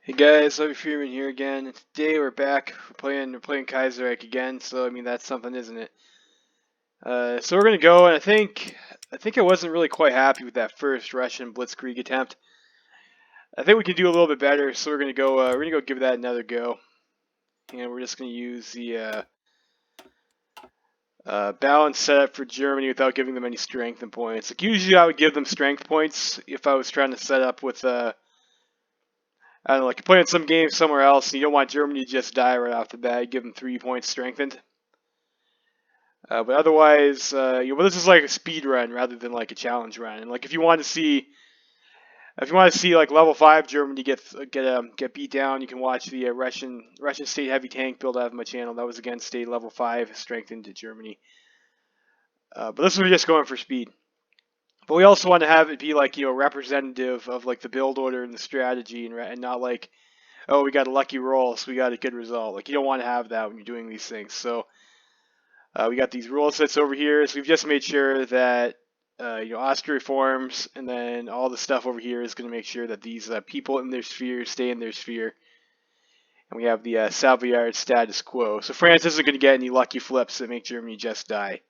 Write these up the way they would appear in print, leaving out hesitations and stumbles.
Hey guys, HOI4 here again. And today we're back. We're playing Kaiserreich again. So I mean that's something, isn't it? So we're gonna go, and I think I wasn't really quite happy with that first Russian Blitzkrieg attempt. I think we can do a little bit better. So we're gonna go give that another go, and we're just gonna use the balanced setup for Germany without giving them any strength and points. Like usually I would give them strength points if I was trying to set up with I don't know, like you're playing some game somewhere else and you don't want Germany to just die right off the bat. You give them 3 points strengthened. But otherwise, well, this is like a speed run rather than like a challenge run. And like if you want to see like level 5 Germany get beat down, you can watch the Russian state heavy tank build out of my channel. That was against state level 5 strengthened to Germany. But this was just going for speed. But we also want to have it be like representative of like the build order and the strategy, and not like, oh, we got a lucky roll, so we got a good result. Like you don't want to have that when you're doing these things. So we got these rule sets over here. So we've just made sure that Austria reforms, and then all the stuff over here is going to make sure that these people in their sphere stay in their sphere. And we have the Savoyard status quo. So France isn't going to get any lucky flips that make Germany just die.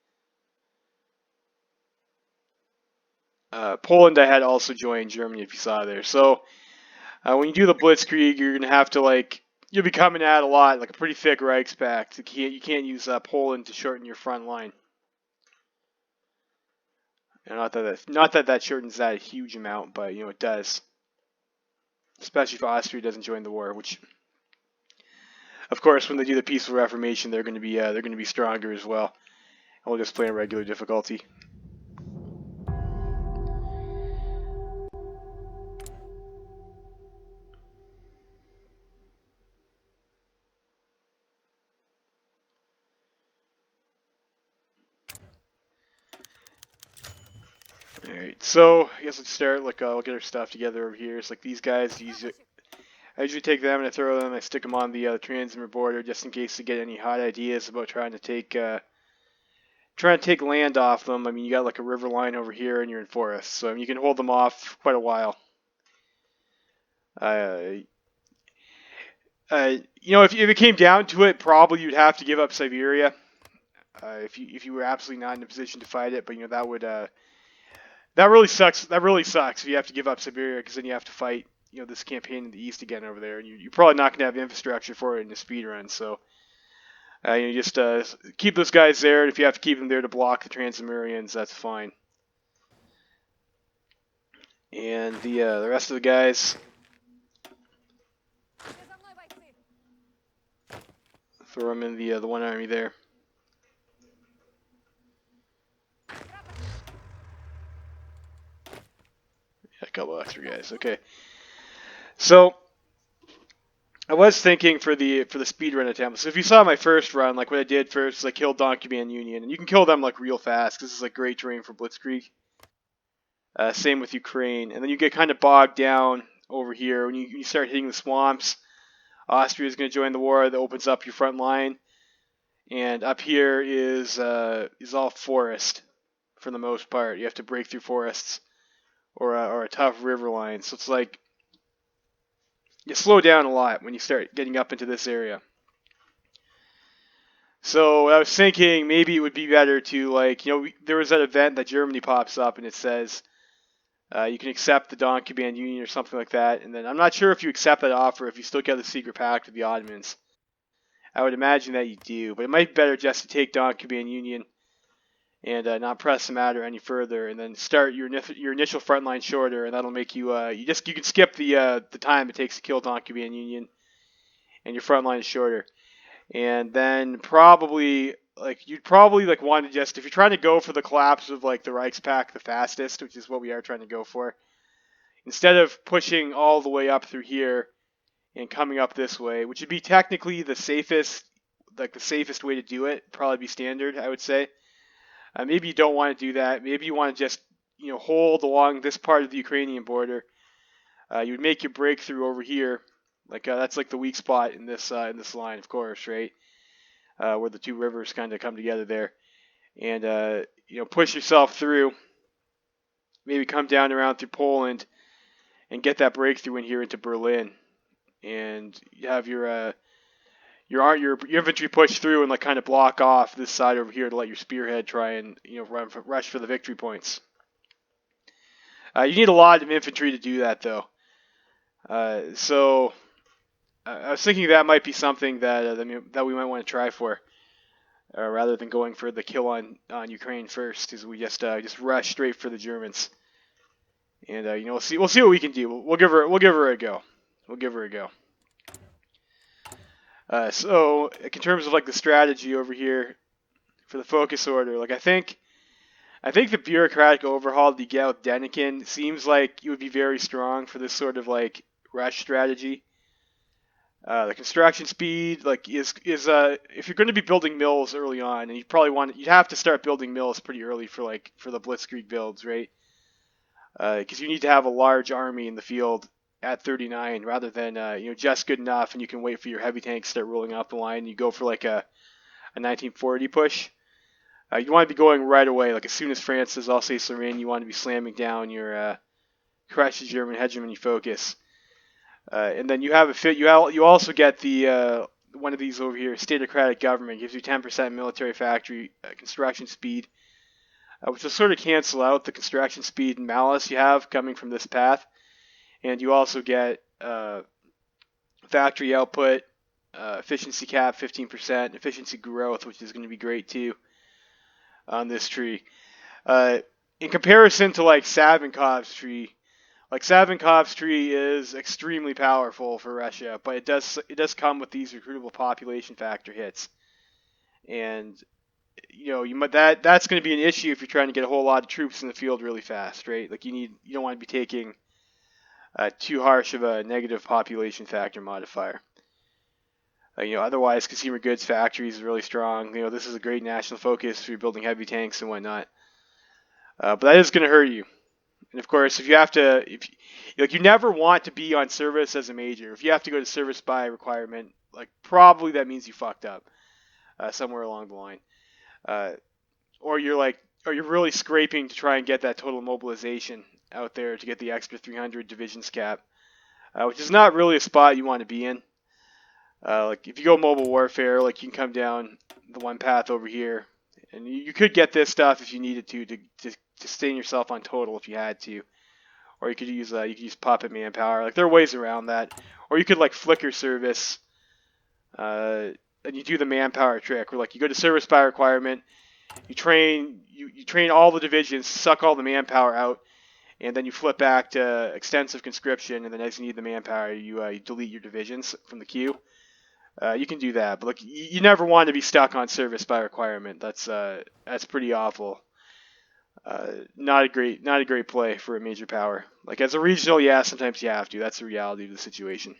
Poland I had also joined Germany, if you saw there. So when you do the Blitzkrieg, you're going to have to you'll be coming at a lot, like a pretty thick Reichspakt. You can't use Poland to shorten your front line. And not that that shortens that a huge amount, but it does. Especially if Austria doesn't join the war, which, of course, when they do the peaceful reformation, they're going to be stronger as well. And we'll just play in regular difficulty. Alright, so I guess let's start. We'll get our stuff together over here. It's like these guys. I usually take them and I throw them. I stick them on the Transimir border just in case they get any hot ideas about trying to take land off them. I mean, you got like a river line over here, and you're in forest, so I mean, you can hold them off for quite a while. If it came down to it, probably you'd have to give up Siberia if you were absolutely not in a position to fight it. But that would that really sucks. That really sucks if you have to give up Siberia, because then you have to fight this campaign in the east again over there, and you're probably not going to have infrastructure for it in a speed run. So just keep those guys there, and if you have to keep them there to block the Transamerians, that's fine. And the rest of the guys, throw them in the one army there. A couple extra guys. Okay. So I was thinking for the speedrun attempt. So if you saw my first run, like what I did first is I killed Donkey Man Union, and you can kill them like real fast because this is like great terrain for Blitzkrieg. Same with Ukraine, and then you get kind of bogged down over here when you start hitting the swamps. Austria is going to join the war. That opens up your front line, and up here is all forest for the most part. You have to break through forests or a tough river line. So it's like you slow down a lot when you start getting up into this area. So I was thinking maybe it would be better to there was that event that Germany pops up and it says you can accept the Donkey Band Union or something like that. And then I'm not sure if you accept that offer if you still get the secret pact with the Ottomans. I would imagine that you do, but it might be better just to take Donkey Band Union and not press the matter any further, and then start your initial front line shorter, and that'll make you you can skip the time it takes to kill Donkey Band Union, and your front line is shorter. And then you'd probably want to just, if you're trying to go for the collapse of like the Reichspakt the fastest, which is what we are trying to go for, instead of pushing all the way up through here and coming up this way, which would be technically the safest way to do it, probably be standard, I would say. Maybe you don't want to do that. Maybe you want to just hold along this part of the Ukrainian border. You would make your breakthrough over here. That's like the weak spot in this line, of course, right? Where the two rivers kind of come together there, and push yourself through. Maybe come down around through Poland, and get that breakthrough in here into Berlin, and you have your infantry push through and like kind of block off this side over here to let your spearhead try and rush for the victory points. You need a lot of infantry to do that though. So I was thinking that might be something that we might want to try for, rather than going for the kill on Ukraine first, is we just rush straight for the Germans, and we'll see what we can do. We'll give her a go. We'll give her a go. So in terms of like the strategy over here for the focus order, like I think the bureaucratic overhaul that you get with Denikin seems like it would be very strong for this sort of like rush strategy. The construction speed, like, is if you're going to be building mills early on, and you'd have to start building mills pretty early for the Blitzkrieg builds, right? Because you need to have a large army in the field at 39 rather than just good enough, and you can wait for your heavy tanks to start rolling off the line. And you go for like a 1940 push. You want to be going right away, like as soon as France says Alsace-Lorraine, you want to be slamming down your crush the German hegemony focus. And then you also get the one of these over here, statocratic government, gives you 10% military factory construction speed, which will sort of cancel out the construction speed and malice you have coming from this path. And you also get factory output, efficiency cap 15%, efficiency growth, which is going to be great too on this tree. In comparison to like Savinkov's tree, like Savinkov's tree is extremely powerful for Russia, but it does come with these recruitable population factor hits, and that's going to be an issue if you're trying to get a whole lot of troops in the field really fast, right? Like you don't want to be taking too harsh of a negative population factor modifier. Otherwise, consumer goods factories is really strong. This is a great national focus if you're building heavy tanks and whatnot. But that is going to hurt you. And of course, if you never want to be on service as a major. If you have to go to service by requirement, like probably that means you fucked up somewhere along the line, or you're really scraping to try and get that total mobilization out there to get the extra 300 divisions cap, which is not really a spot you want to be in. Like if you go mobile warfare, like you can come down the one path over here, and you could get this stuff if you needed to sustain yourself on total if you had to, or you could use puppet manpower. Like there are ways around that, or you could like flicker service, and you do the manpower trick, where like you go to service by requirement, you train all the divisions, suck all the manpower out, and then you flip back to extensive conscription, and then as you need the manpower, you delete your divisions from the queue. You can do that, but look, you never want to be stuck on service by requirement. That's pretty awful. Not a great play for a major power. Like as a regional, yeah, sometimes you have to. That's the reality of the situation.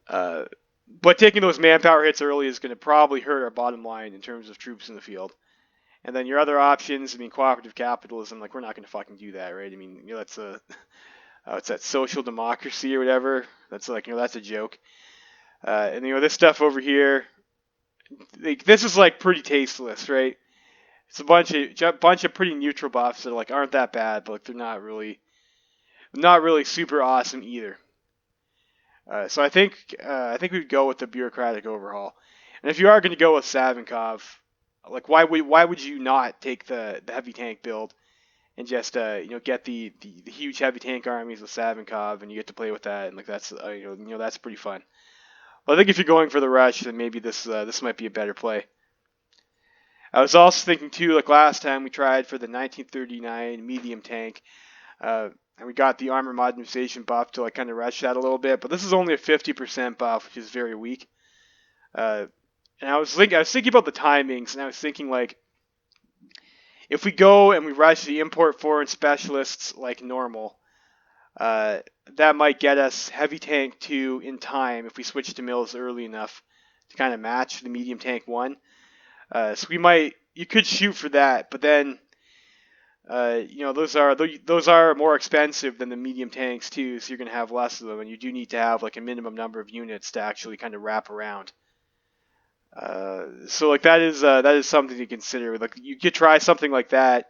But taking those manpower hits early is going to probably hurt our bottom line in terms of troops in the field. And then your other options, cooperative capitalism, like we're not going to fucking do that, right? That's it's that social democracy or whatever. That's like, that's a joke. And this stuff over here, like, this is like pretty tasteless, right? It's a bunch of pretty neutral buffs that like aren't that bad, but like they're not really super awesome either. So I think we'd go with the bureaucratic overhaul. And if you are going to go with Savinkov, like why would you not take the heavy tank build and just get the huge heavy tank armies with Savinkov, and you get to play with that, and like that's that's pretty fun. Well, I think if you're going for the rush, then maybe this might be a better play. I was also thinking too, like last time we tried for the 1939 medium tank, and we got the armor modernization buff to like kind of rush that a little bit, but this is only a 50% buff, which is very weak. And I was thinking about the timings, and I was thinking like, if we go and we rush the import foreign specialists like normal, that might get us heavy tank 2 in time if we switch to mills early enough to kind of match the medium tank 1. So you could shoot for that, but then those are more expensive than the medium tanks too, so you're going to have less of them, and you do need to have like a minimum number of units to actually kind of wrap around. So like that is something to consider. Like you could try something like that.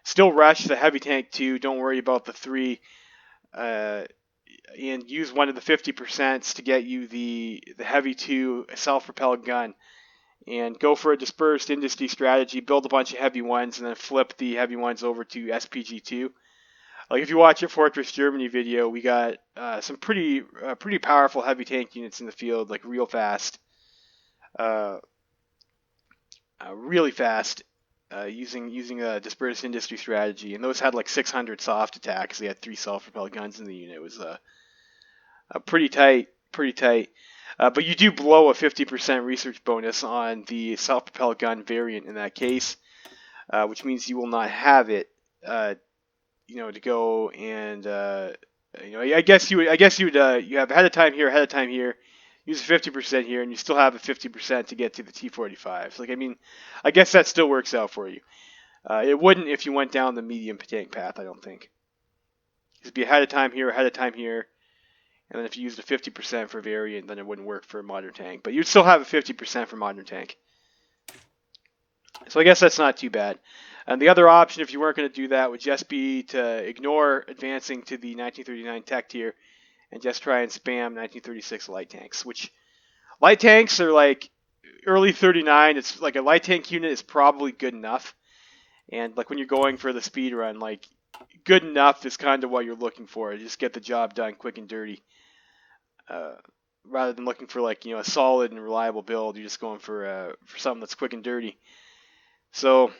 Still rush the heavy tank 2. Don't worry about the 3. and use one of the 50% to get you the Heavy 2 self-propelled gun, and go for a dispersed industry strategy, build a bunch of heavy ones, and then flip the heavy ones over to SPG2. Like if you watch your Fortress Germany video, we got some pretty powerful heavy tank units in the field, like real fast, really fast, using a dispersed industry strategy, and those had like 600 soft attacks. They had 3 self-propelled guns in the unit. It was pretty tight, pretty tight. But you do blow a 50% research bonus on the self-propelled gun variant in that case, which means you will not have it, to go and, I guess you would you have ahead of time here, use a 50% here, and you still have a 50% to get to the T-45s. Like, I mean, I guess that still works out for you. It wouldn't if you went down the medium tank path, I don't think. It'd be ahead of time here, and then if you used a 50% for variant, then it wouldn't work for a modern tank. But you'd still have a 50% for modern tank. So I guess that's not too bad. And the other option, if you weren't going to do that, would just be to ignore advancing to the 1939 tech tier and just try and spam 1936 light tanks, which light tanks are like early 39. It's like a light tank unit is probably good enough. And like when you're going for the speed run, like good enough is kind of what you're looking for. Just get the job done quick and dirty. Rather than looking for like a solid and reliable build, you're just going for something that's quick and dirty. So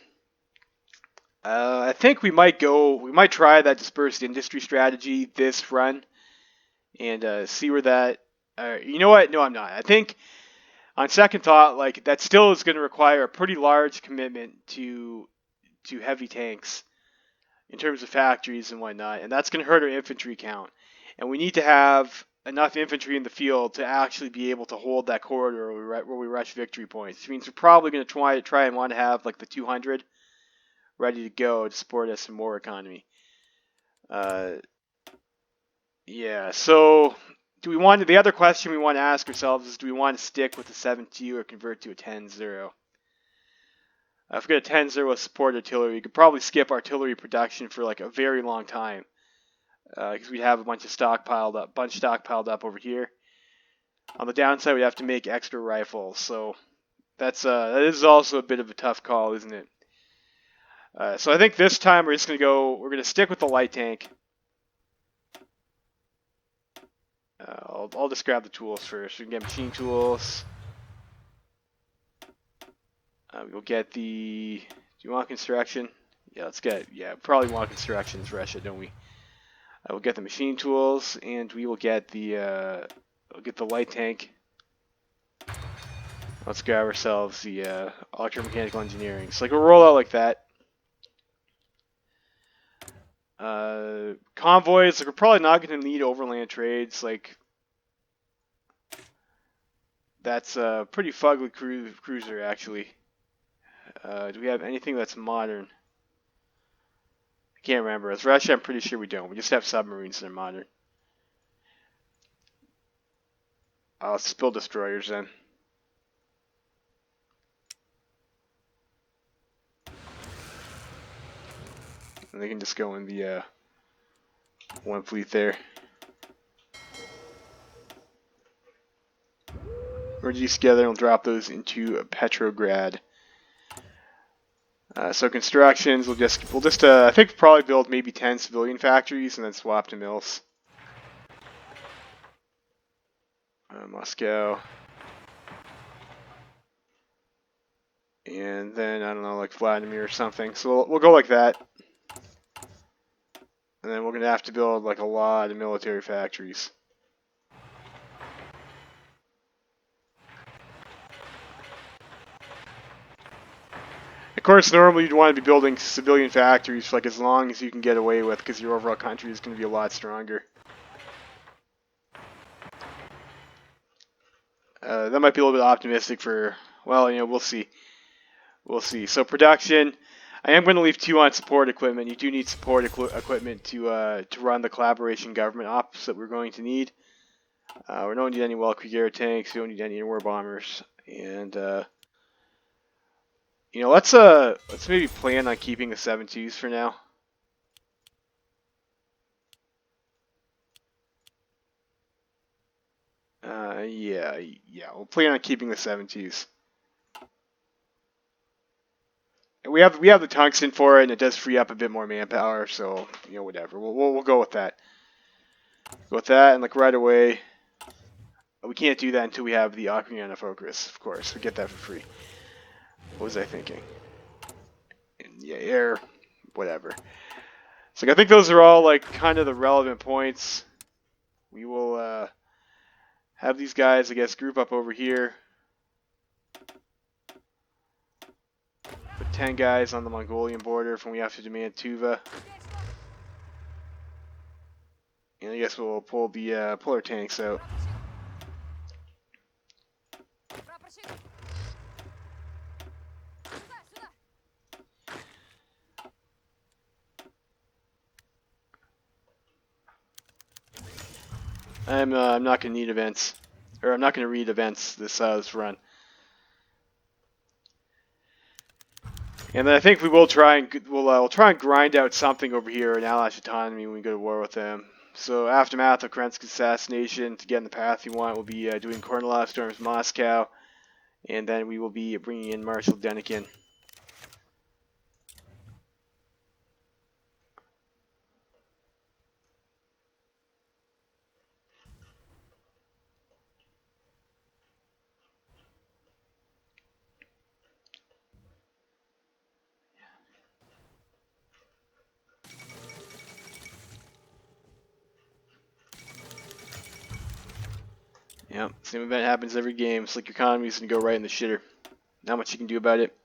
I think we might try that dispersed industry strategy this run and see where that. You know what? No, I'm not. I think on second thought, like that still is going to require a pretty large commitment to heavy tanks in terms of factories and whatnot, and that's going to hurt our infantry count. And we need to have enough infantry in the field to actually be able to hold that corridor where we rush victory points. Which means we're probably going to try and want to have like the 200 ready to go to support us in war economy. Yeah. So the other question we want to ask ourselves is, do we want to stick with the 7-2 or convert to a 10-0? If we get a 10-0 support artillery, you could probably skip artillery production for like a very long time. Because we'd have a bunch stockpiled up over here. On the downside, we'd have to make extra rifles, so that is also a bit of a tough call, isn't it? So I think this time we're going to stick with the light tank. I'll just grab the tools first. We can get machine tools. We'll get the. Do you want construction? Yeah, probably want construction as Russia, don't we? We'll get the machine tools, and we will get the light tank. Let's grab ourselves the electromechanical engineering. So like we'll roll out like that. Convoys, like we're probably not going to need overland trades. Like that's a pretty fugly cruiser actually. Do we have anything that's modern? I can't remember. As Russia, I'm pretty sure we don't. We just have submarines that are modern. Let's just build destroyers then. And they can just go in the one fleet there. Merge these together and we'll drop those into Petrograd. So constructions, we'll just I think probably build maybe 10 civilian factories and then swap to mills. Moscow. And then, I don't know, like Vladimir or something. So we'll go like that. And then we're going to have to build like a lot of military factories. Of course, normally you'd want to be building civilian factories for like as long as you can get away with, because your overall country is going to be a lot stronger. That might be a little bit optimistic for, well, we'll see. We'll see. So production, I am going to leave 2 on support equipment. You do need support equipment to run the collaboration government ops that we're going to need. We don't need any Weltkrieg air tanks. We don't need any interwar bombers. And let's maybe plan on keeping the 7.2s for now. Yeah. We'll plan on keeping the 7.2s. And we have the tungsten for it, and it does free up a bit more manpower. So whatever. We'll go with that. Go with that, and like right away. We can't do that until we have the Ocarina of Focus, of course. We get that for free. What was I thinking? And yeah, air, whatever. So I think those are all like kind of the relevant points. We will have these guys, I guess, group up over here. Put 10 guys on the Mongolian border from we have to demand Tuva. And I guess we'll pull the pull tanks out. I'm not going to need events, or I'm not going to read events this run. And then I think we will try and we'll try and grind out something over here in Alash autonomy when we go to war with them. So aftermath of Kerensky's assassination, to get in the path you want, we'll be doing Kornilov storms Moscow, and then we will be bringing in Marshal Denikin. Yep, same event happens every game. It's like your economy's gonna go right in the shitter. Not much you can do about it.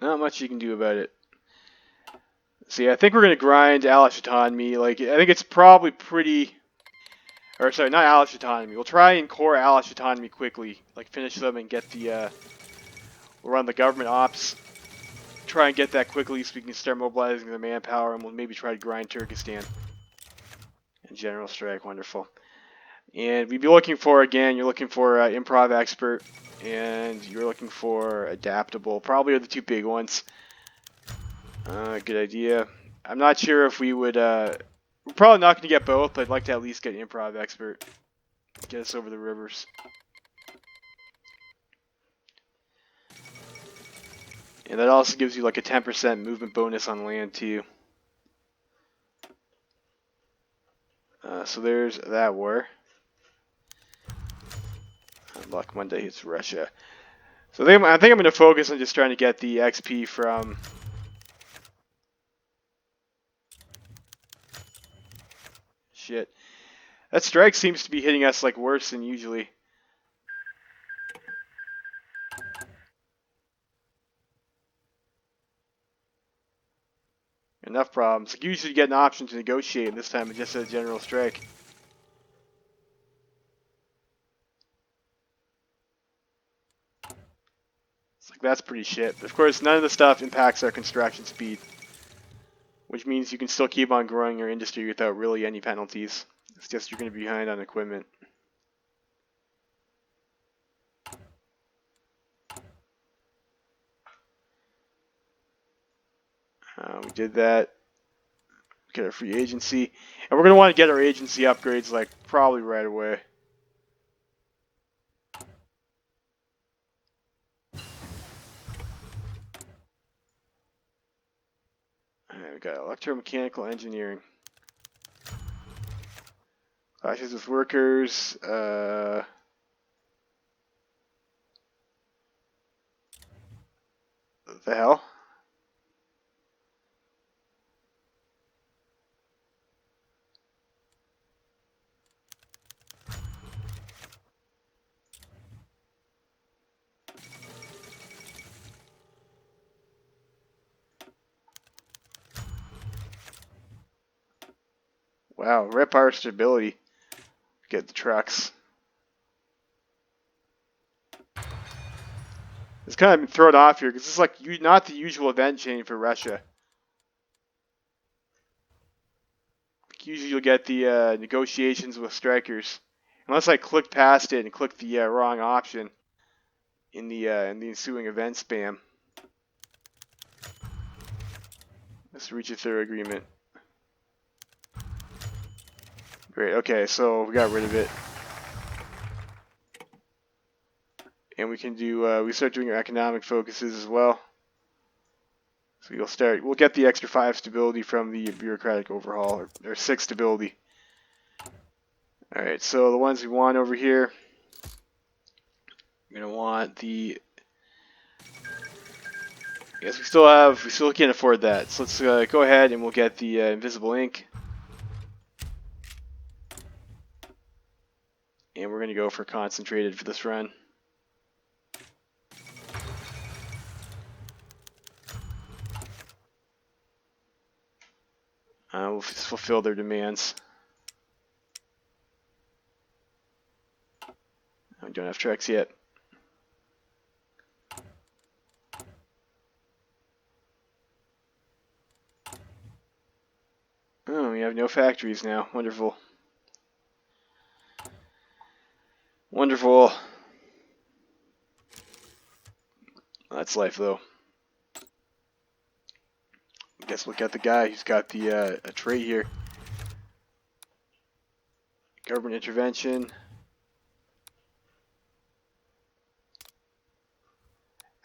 Not much you can do about it. See, I think we're gonna grind Alash autonomy. Like, I think it's probably pretty. Or sorry, not Alash autonomy. We'll try and core Alash autonomy quickly. Like, finish them and get the. We'll run the government ops. Try and get that quickly so we can start mobilizing the manpower, and we'll maybe try to grind Turkestan. And General Strike, wonderful. And we'd be looking for, again, you're looking for improv expert, and you're looking for adaptable. Probably are the two big ones. Good idea. I'm not sure if we would, we're probably not going to get both, but I'd like to at least get improv expert. Get us over the rivers. And that also gives you like a 10% movement bonus on land too. So there's that war. Luck Monday hits Russia. So I think I'm going to focus on just trying to get the XP from. Shit. That strike seems to be hitting us like worse than usually. Enough problems. Like usually you get an option to negotiate, and this time it just said general strike. It's like that's pretty shit. But of course, none of the stuff impacts our construction speed, which means you can still keep on growing your industry without really any penalties. It's just you're going to be behind on equipment. We did that. Get our free agency. And we're going to want to get our agency upgrades like probably right away. Alright, we got electromechanical engineering. Clashes with workers. What the hell? Wow, rip our stability. Get the trucks. It's kind of been thrown off here because it's like not the usual event chain for Russia. Like usually you'll get the negotiations with strikers. Unless I clicked past it and clicked the wrong option. in the ensuing event spam. Let's reach a thorough agreement. Great. Okay, so we got rid of it, and we can do. We start doing our economic focuses as well. So we'll get the extra 5 stability from the bureaucratic overhaul, or 6 stability. Alright, so the ones we want over here, we're going to want the, I guess we still can't afford that. So let's go ahead and we'll get the invisible ink. And we're going to go for concentrated for this run. We'll fulfill their demands. We don't have treks yet. Oh, we have no factories now. Wonderful. Wonderful. That's life, though. I guess we'll get the guy who's got the a trait here. Government intervention.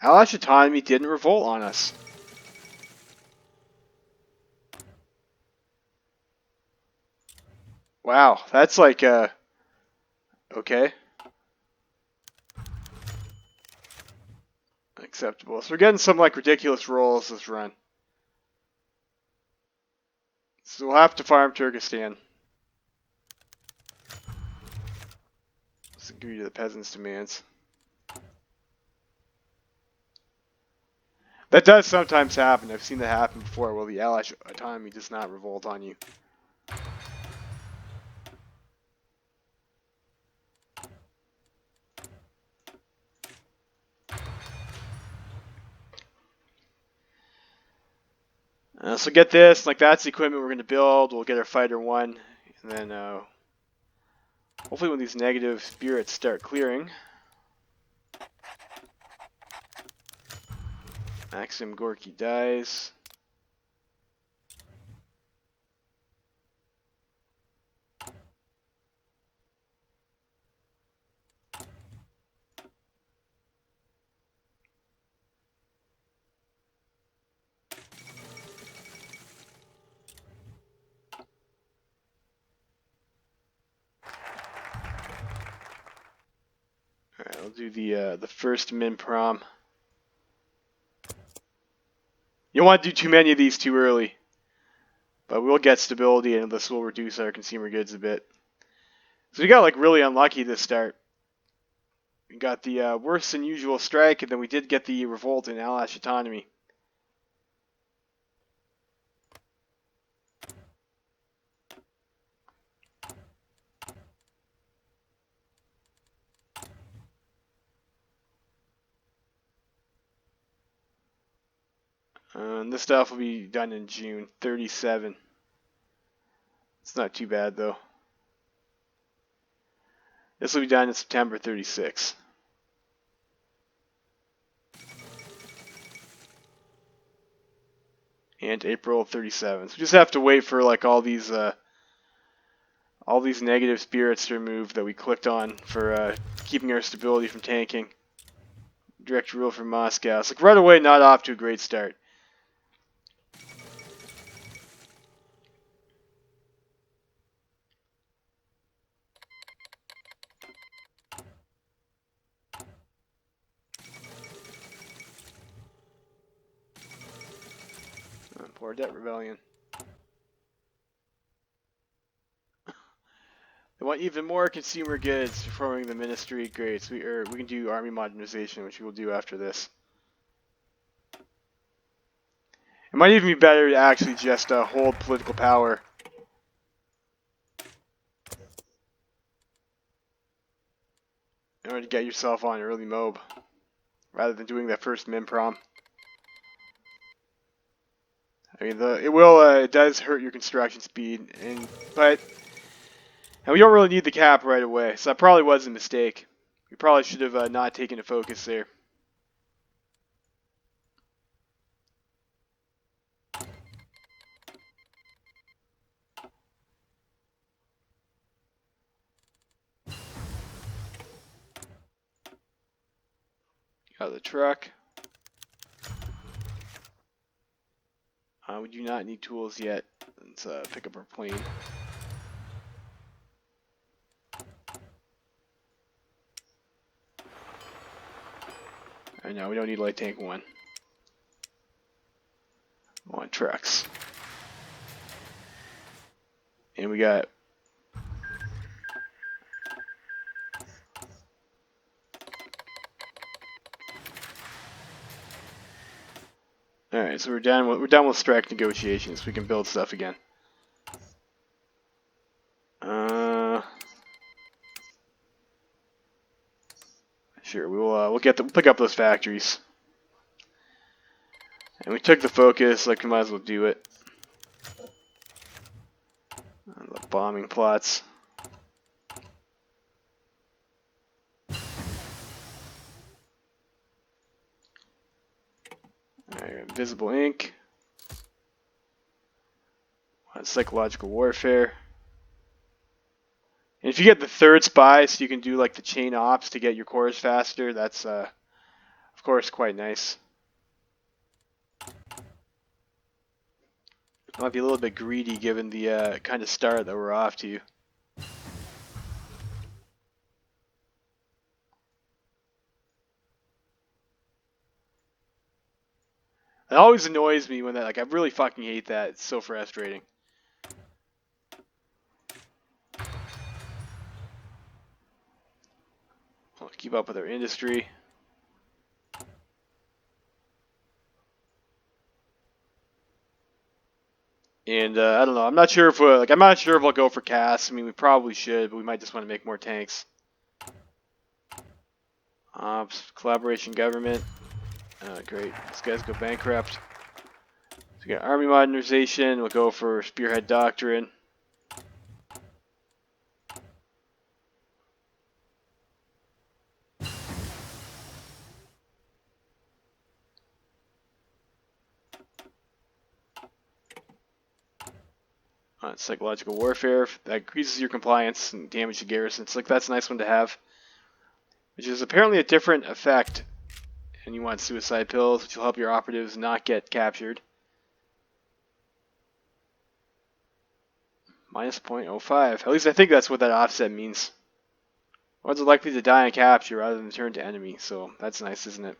Alash autonomy didn't revolt on us. Wow, that's like okay. Acceptable. So we're getting some like ridiculous rolls this run. So we'll have to farm Turkestan. Let's agree to the peasants' demands. That does sometimes happen. I've seen that happen before, where the Alash autonomy does not revolt on you. So get this, like that's the equipment we're going to build. We'll get our fighter 1, and then hopefully when these negative spirits start clearing, Maxim Gorky dies. Alright, I'll do the first min-prom. You don't want to do too many of these too early. But we'll get stability and this will reduce our consumer goods a bit. So we got like really unlucky this start. We got the worse than usual strike, and then we did get the revolt in Alash autonomy. And this stuff will be done in June 37. It's not too bad though. This will be done in September 36. And April 37. So we just have to wait for like all these negative spirits to remove that we clicked on for keeping our stability from tanking. Direct rule from Moscow. So like right away, not off to a great start. Poor debt rebellion. They want even more consumer goods forming the ministry. Great. So we can do army modernization, which we will do after this. It might even be better to actually just hold political power. In order to get yourself on early mob, rather than doing that first min-prom. I mean, it does hurt your construction speed, but we don't really need the cap right away, so that probably was a mistake. We probably should have not taken a focus there. Got the truck. We do not need tools yet. Let's pick up our plane. No, we don't need light tank 1. We want trucks. And we got alright, so we're done with strike negotiations. We can build stuff again. Sure, we'll pick up those factories. And we took the focus, like we might as well do it. The bombing plots. Alright, invisible ink. Psychological warfare. And if you get the third spy, so you can do like the chain ops to get your cores faster, that's of course quite nice. Might be a little bit greedy given the kind of start that we're off to. It always annoys me when that, like, I really fucking hate that. It's so frustrating. We'll keep up with our industry. And I don't know. I'm not sure if we'll go for CAS. I mean, we probably should, but we might just want to make more tanks. Collaboration government. Great. These guys go bankrupt. So we got army modernization. We'll go for spearhead doctrine. Psychological warfare. That increases your compliance and damage to garrisons. Like, that's a nice one to have. Which is apparently a different effect. And you want suicide pills, which will help your operatives not get captured. Minus 0.05. At least I think that's what that offset means. Ones are likely to die in capture rather than turn to enemy. So that's nice, isn't it?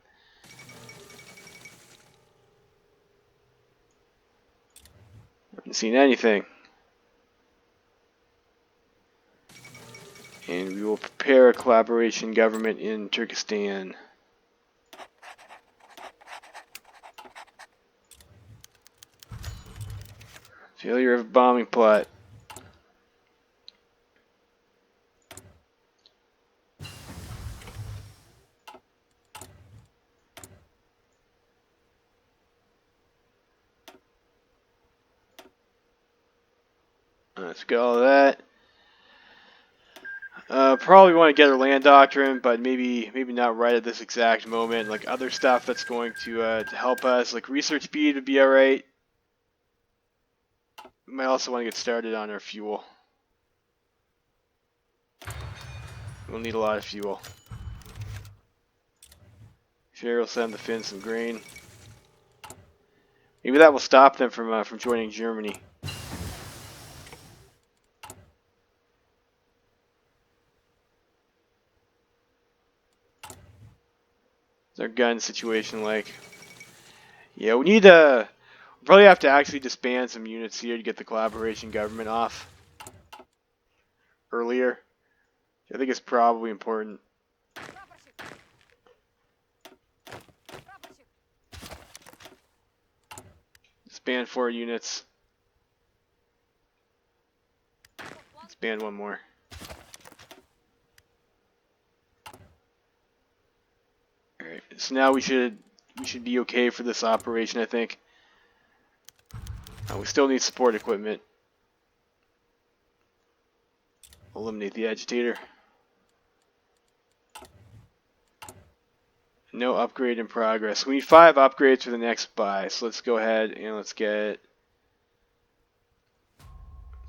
I haven't seen anything. And we will prepare a collaboration government in Turkestan. Failure of bombing plot. Let's get all of that. Probably want to get our land doctrine, but maybe not right at this exact moment. Like other stuff that's going to help us, like research speed would be alright. We might also want to get started on our fuel. We'll need a lot of fuel. Sure, we'll send the Finns some grain. Maybe that will stop them from joining Germany. Their gun situation like? Yeah, we need to. We'll probably have to actually disband some units here to get the collaboration government off earlier. I think it's probably important. Disband 4 units. Disband 1 more. Alright, so now we should be okay for this operation, I think. We still need support equipment. Eliminate the agitator. No upgrade in progress. We need 5 upgrades for the next buy. So let's go ahead and let's get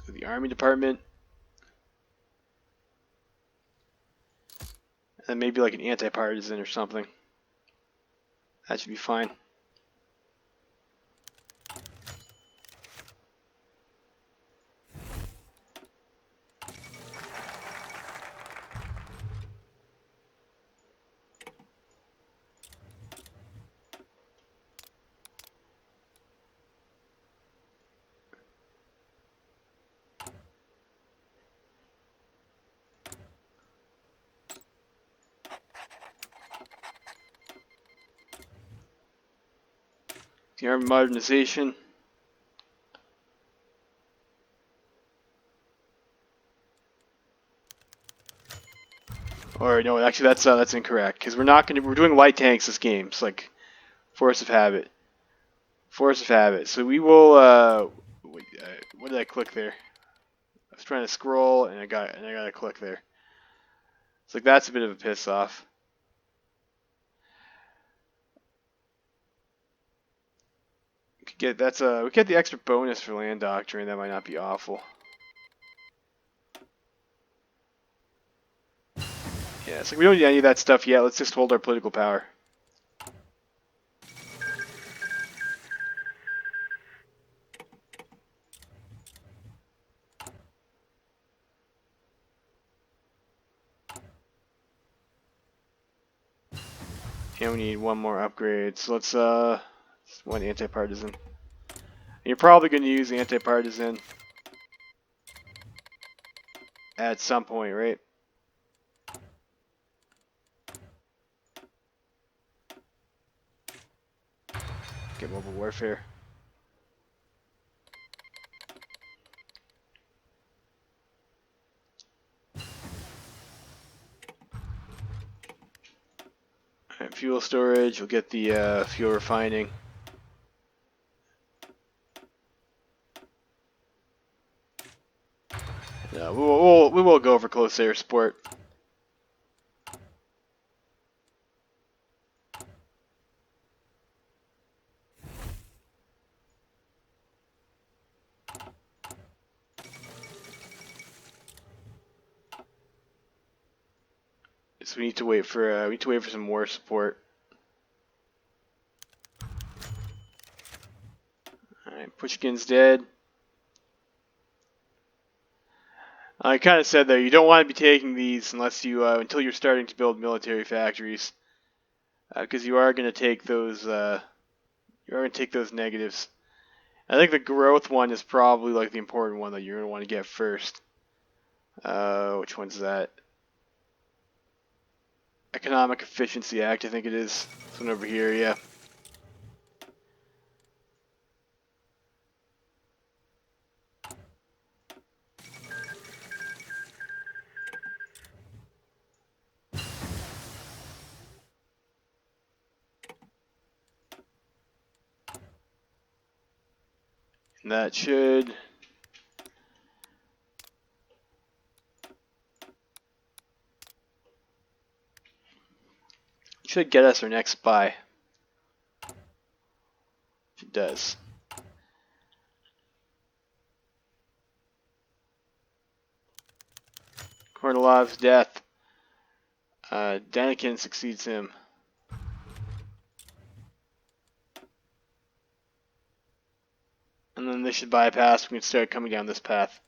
the army department. And maybe like an anti-partisan or something. That should be fine. The army modernization. Or no, actually that's incorrect because we're doing light tanks this game. It's like force of habit. Force of habit. So we will. What did I click there? I was trying to scroll and I got a click there. It's like that's a bit of a piss off. We get the extra bonus for land doctrine. That might not be awful. Yeah, it's like we don't need any of that stuff yet. Let's just hold our political power. And we need one more upgrade. So let's one anti-partisan. You're probably going to use anti-partisan at some point, right? Get mobile warfare. Alright, fuel storage. We'll get the fuel refining. We will go over close air support. So we need to wait for some more support. Alright, Pushkin's dead. I kind of said there, you don't want to be taking these unless you until you're starting to build military factories, because you are going to take those negatives. I think the growth one is probably like the important one that you're going to want to get first. Which one's that? Economic Efficiency Act, I think it is. This one over here, yeah. And that should get us our next buy. It does. Kornilov's death. Danikin succeeds him. And then they should bypass. We can start coming down this path.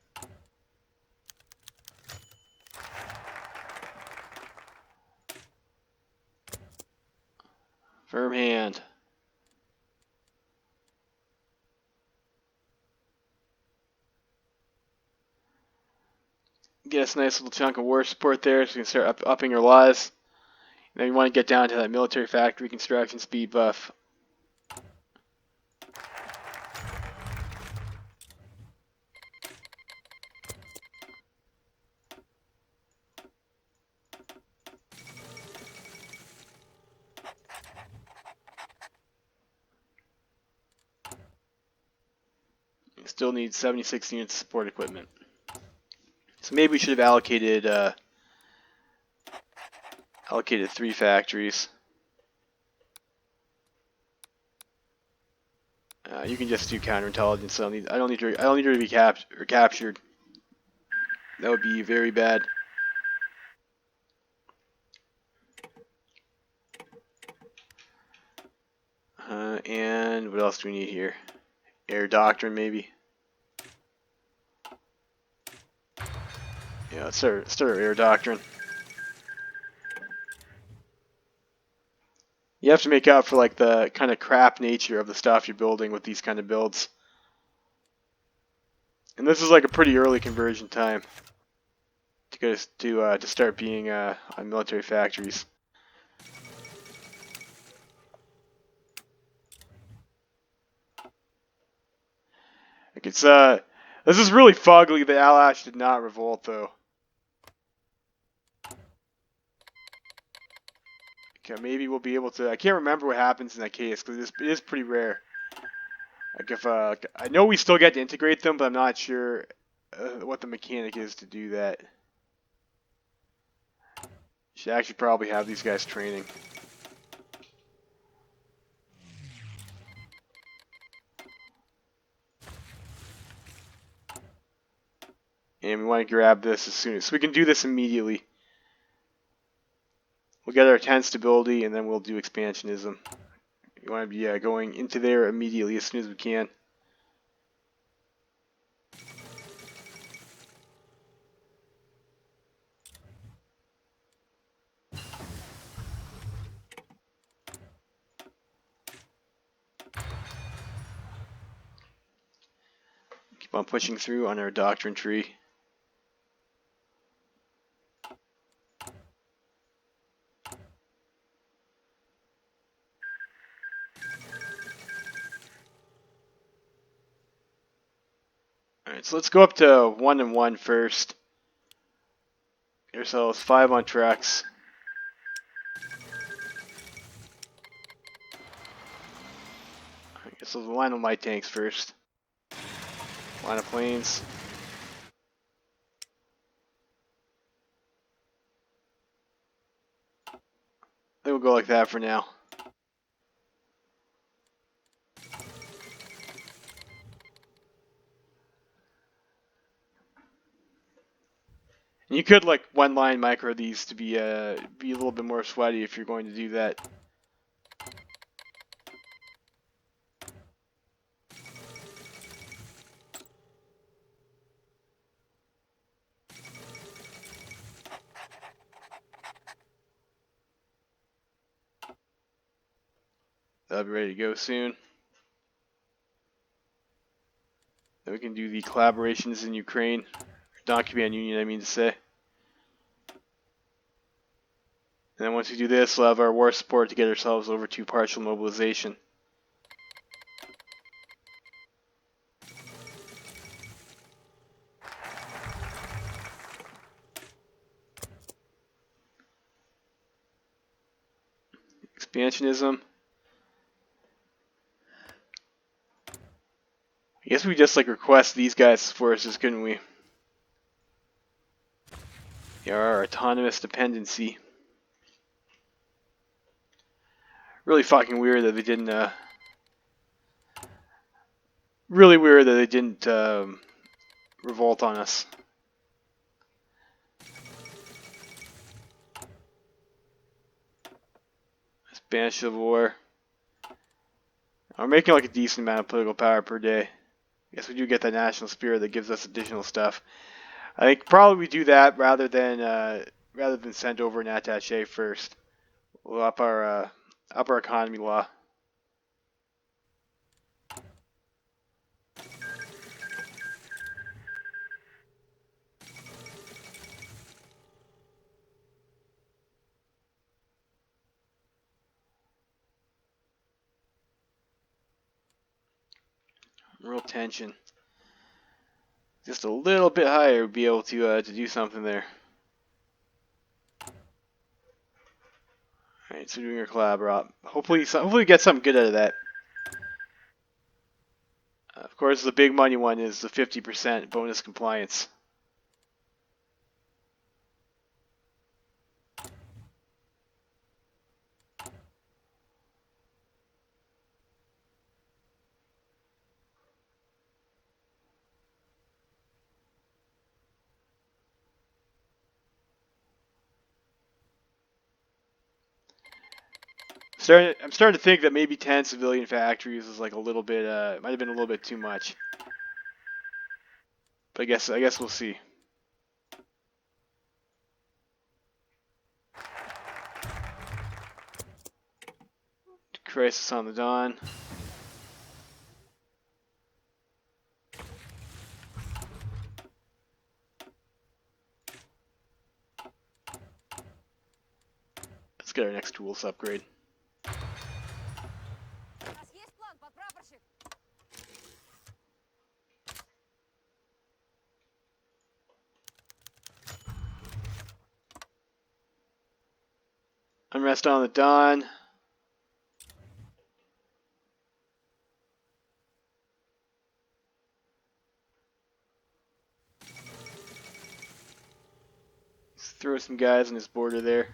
Firm hand. Get us a nice little chunk of war support there so we can start upping our laws. Then you want to get down to that military factory construction speed buff. You still need 76 units of support equipment. So maybe we should have allocated 3 factories. You can just do counterintelligence. I don't need her to be captured. That would be very bad. what else do we need here? Air doctrine, maybe. Yeah, let's start our air doctrine. You have to make up for like the kind of crap nature of the stuff you're building with these kind of builds. And this is like a pretty early conversion time to start being on military factories. Like it's this is really fugly that Alash did not revolt though. Okay, maybe we'll be able to. I can't remember what happens in that case because it is pretty rare. Like if I know we still get to integrate them, but I'm not sure what the mechanic is to do that. Should actually probably have these guys training. And we want to grab this as soon as so we can do this immediately. We'll get our 10 stability and then we'll do expansionism. You want to be going into there immediately as soon as we can. Keep on pushing through on our doctrine tree. Alright, so let's go up to 1 and 1 first. Get ourselves 5 on trucks. I guess we'll line with my tanks first. Line of planes. I think we'll go like that for now. And you could like one line micro these to be a little bit more sweaty if you're going to do that. That'll be ready to go soon. Then we can do the collaborations in Ukraine. Document Union, I mean to say. And then once we do this, we'll have our war support to get ourselves over to partial mobilization. Expansionism. I guess we just like request these guys' forces, couldn't we? Yeah, our autonomous dependency. Really fucking weird that they didn't. Really weird that they didn't revolt on us. Spanish Civil War. We're making like a decent amount of political power per day. Guess we do get that national spirit that gives us additional stuff. I think probably we do that rather than send over an attaché first. We'll up our economy law. Real tension. Just a little bit higher would be able to do something there. Alright, so doing our collab op. Hopefully we get something good out of that. Of course, the big money one is the 50% bonus compliance. I'm starting to think that maybe 10 civilian factories is like a little bit, it might have been a little bit too much. But I guess we'll see. Crisis on the Dawn. Let's get our next tools upgrade. Unrest on the Dawn. Let's throw some guys on his border there.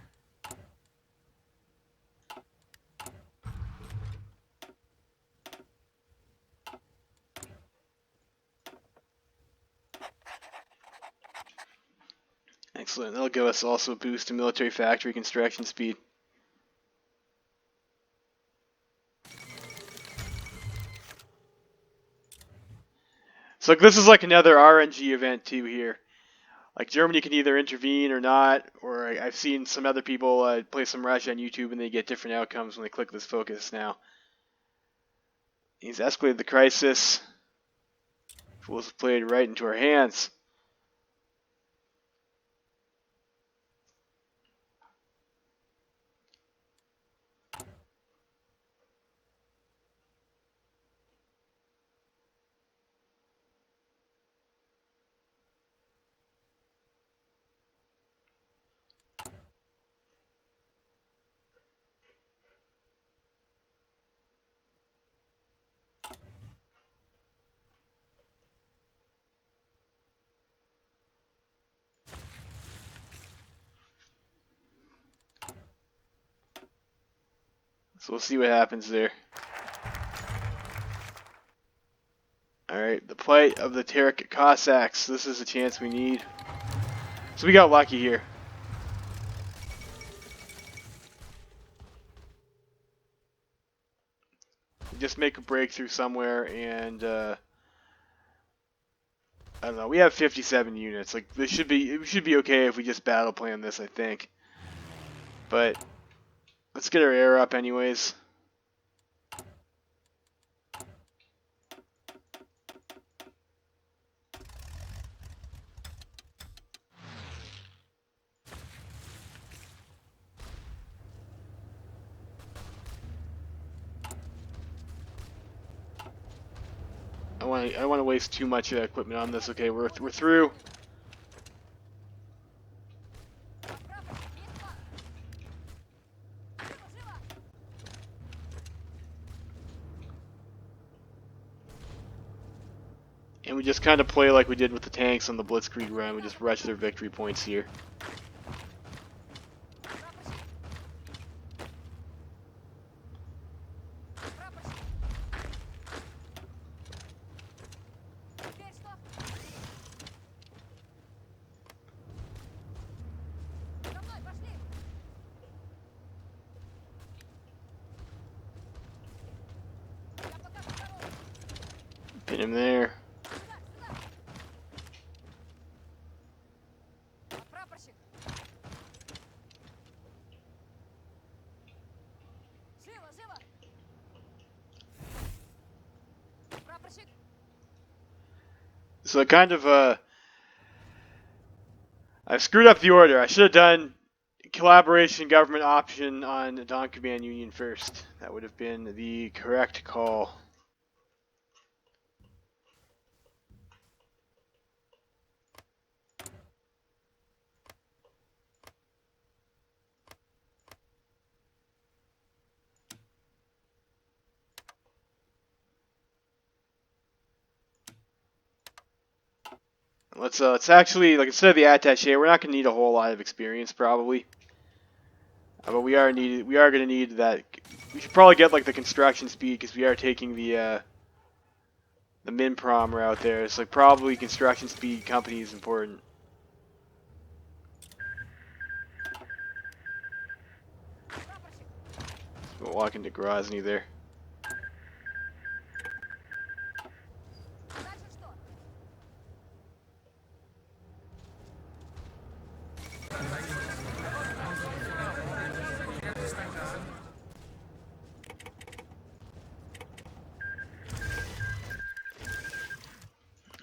Excellent. That'll give us also a boost in military factory construction speed. So this is like another RNG event too here. Like Germany can either intervene or not, or I've seen some other people play some Russia on YouTube and they get different outcomes when they click this focus now. He's escalated the crisis. Fools have played right into our hands. So we'll see what happens there. Alright, the plight of the Terek Cossacks. This is a chance we need. So we got lucky here. We just make a breakthrough somewhere and I don't know, we have 57 units. Like it should be okay if we just battle plan this, I think. But let's get our air up anyways. I don't want to waste too much equipment on this. Okay, we're through. And we just kind of play like we did with the tanks on the Blitzkrieg run. We just rush their victory points here. Pin him there. So kind of I screwed up the order. I should have done collaboration government option on the Dawn Command Union first. That would have been the correct call. Let's actually, like, instead of the attaché, we're not going to need a whole lot of experience probably, but we are going to need that. We should probably get like the construction speed because we are taking the Minprom route there. It's like probably construction speed company is important. We'll walk into Grozny there.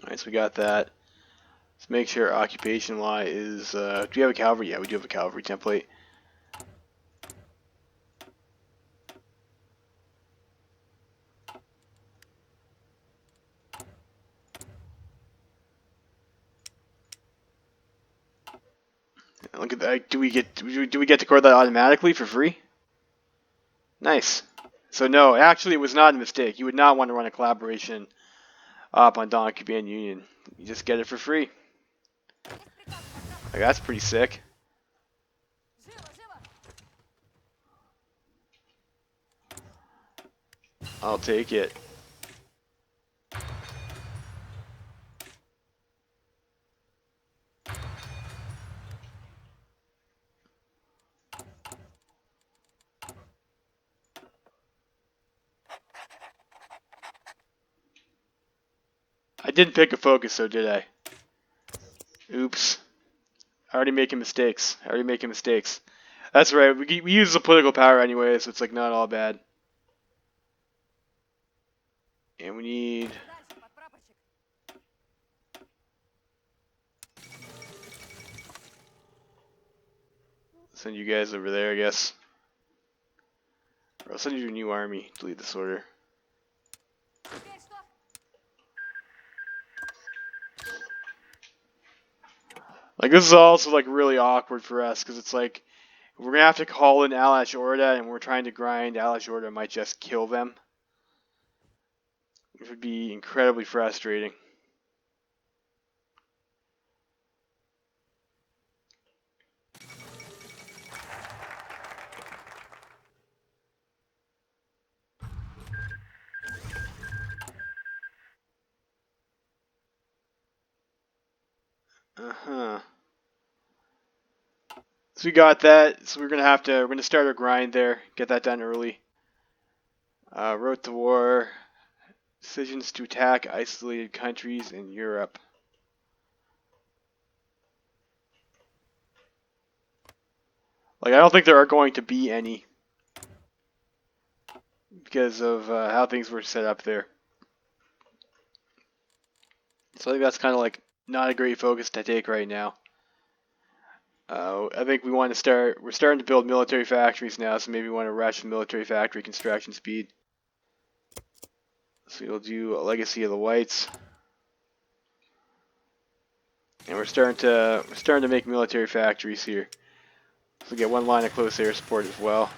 Alright, so we got that. Let's make sure our occupation law is, do we have a cavalry? Yeah, we do have a cavalry template. Look at that. Do we get to record that automatically for free? Nice. So no, actually it was not a mistake. You would not want to run a collaboration up on Dawn Command Union. You just get it for free. Like, that's pretty sick. I'll take it. I didn't pick a focus though, did I? Oops. Already making mistakes. That's right. We use the political power anyway, so it's like not all bad. And we need... send you guys over there, I guess. Or I'll send you to a new army to lead this order. Like, this is also like really awkward for us because it's like we're gonna have to call in Alash Orda, and we're trying to grind. Alash Orda might just kill them, which would be incredibly frustrating. So we got that. So we're gonna start our grind there. Get that done early. Road to war. Decisions to attack isolated countries in Europe. Like, I don't think there are going to be any because of how things were set up there. So I think that's kind of like not a great focus to take right now. I think we want to start. We're starting to build military factories now, so maybe we want to rush the military factory construction speed. So we'll do a legacy of the whites, and we're starting to make military factories here. So we get one line of close air support as well,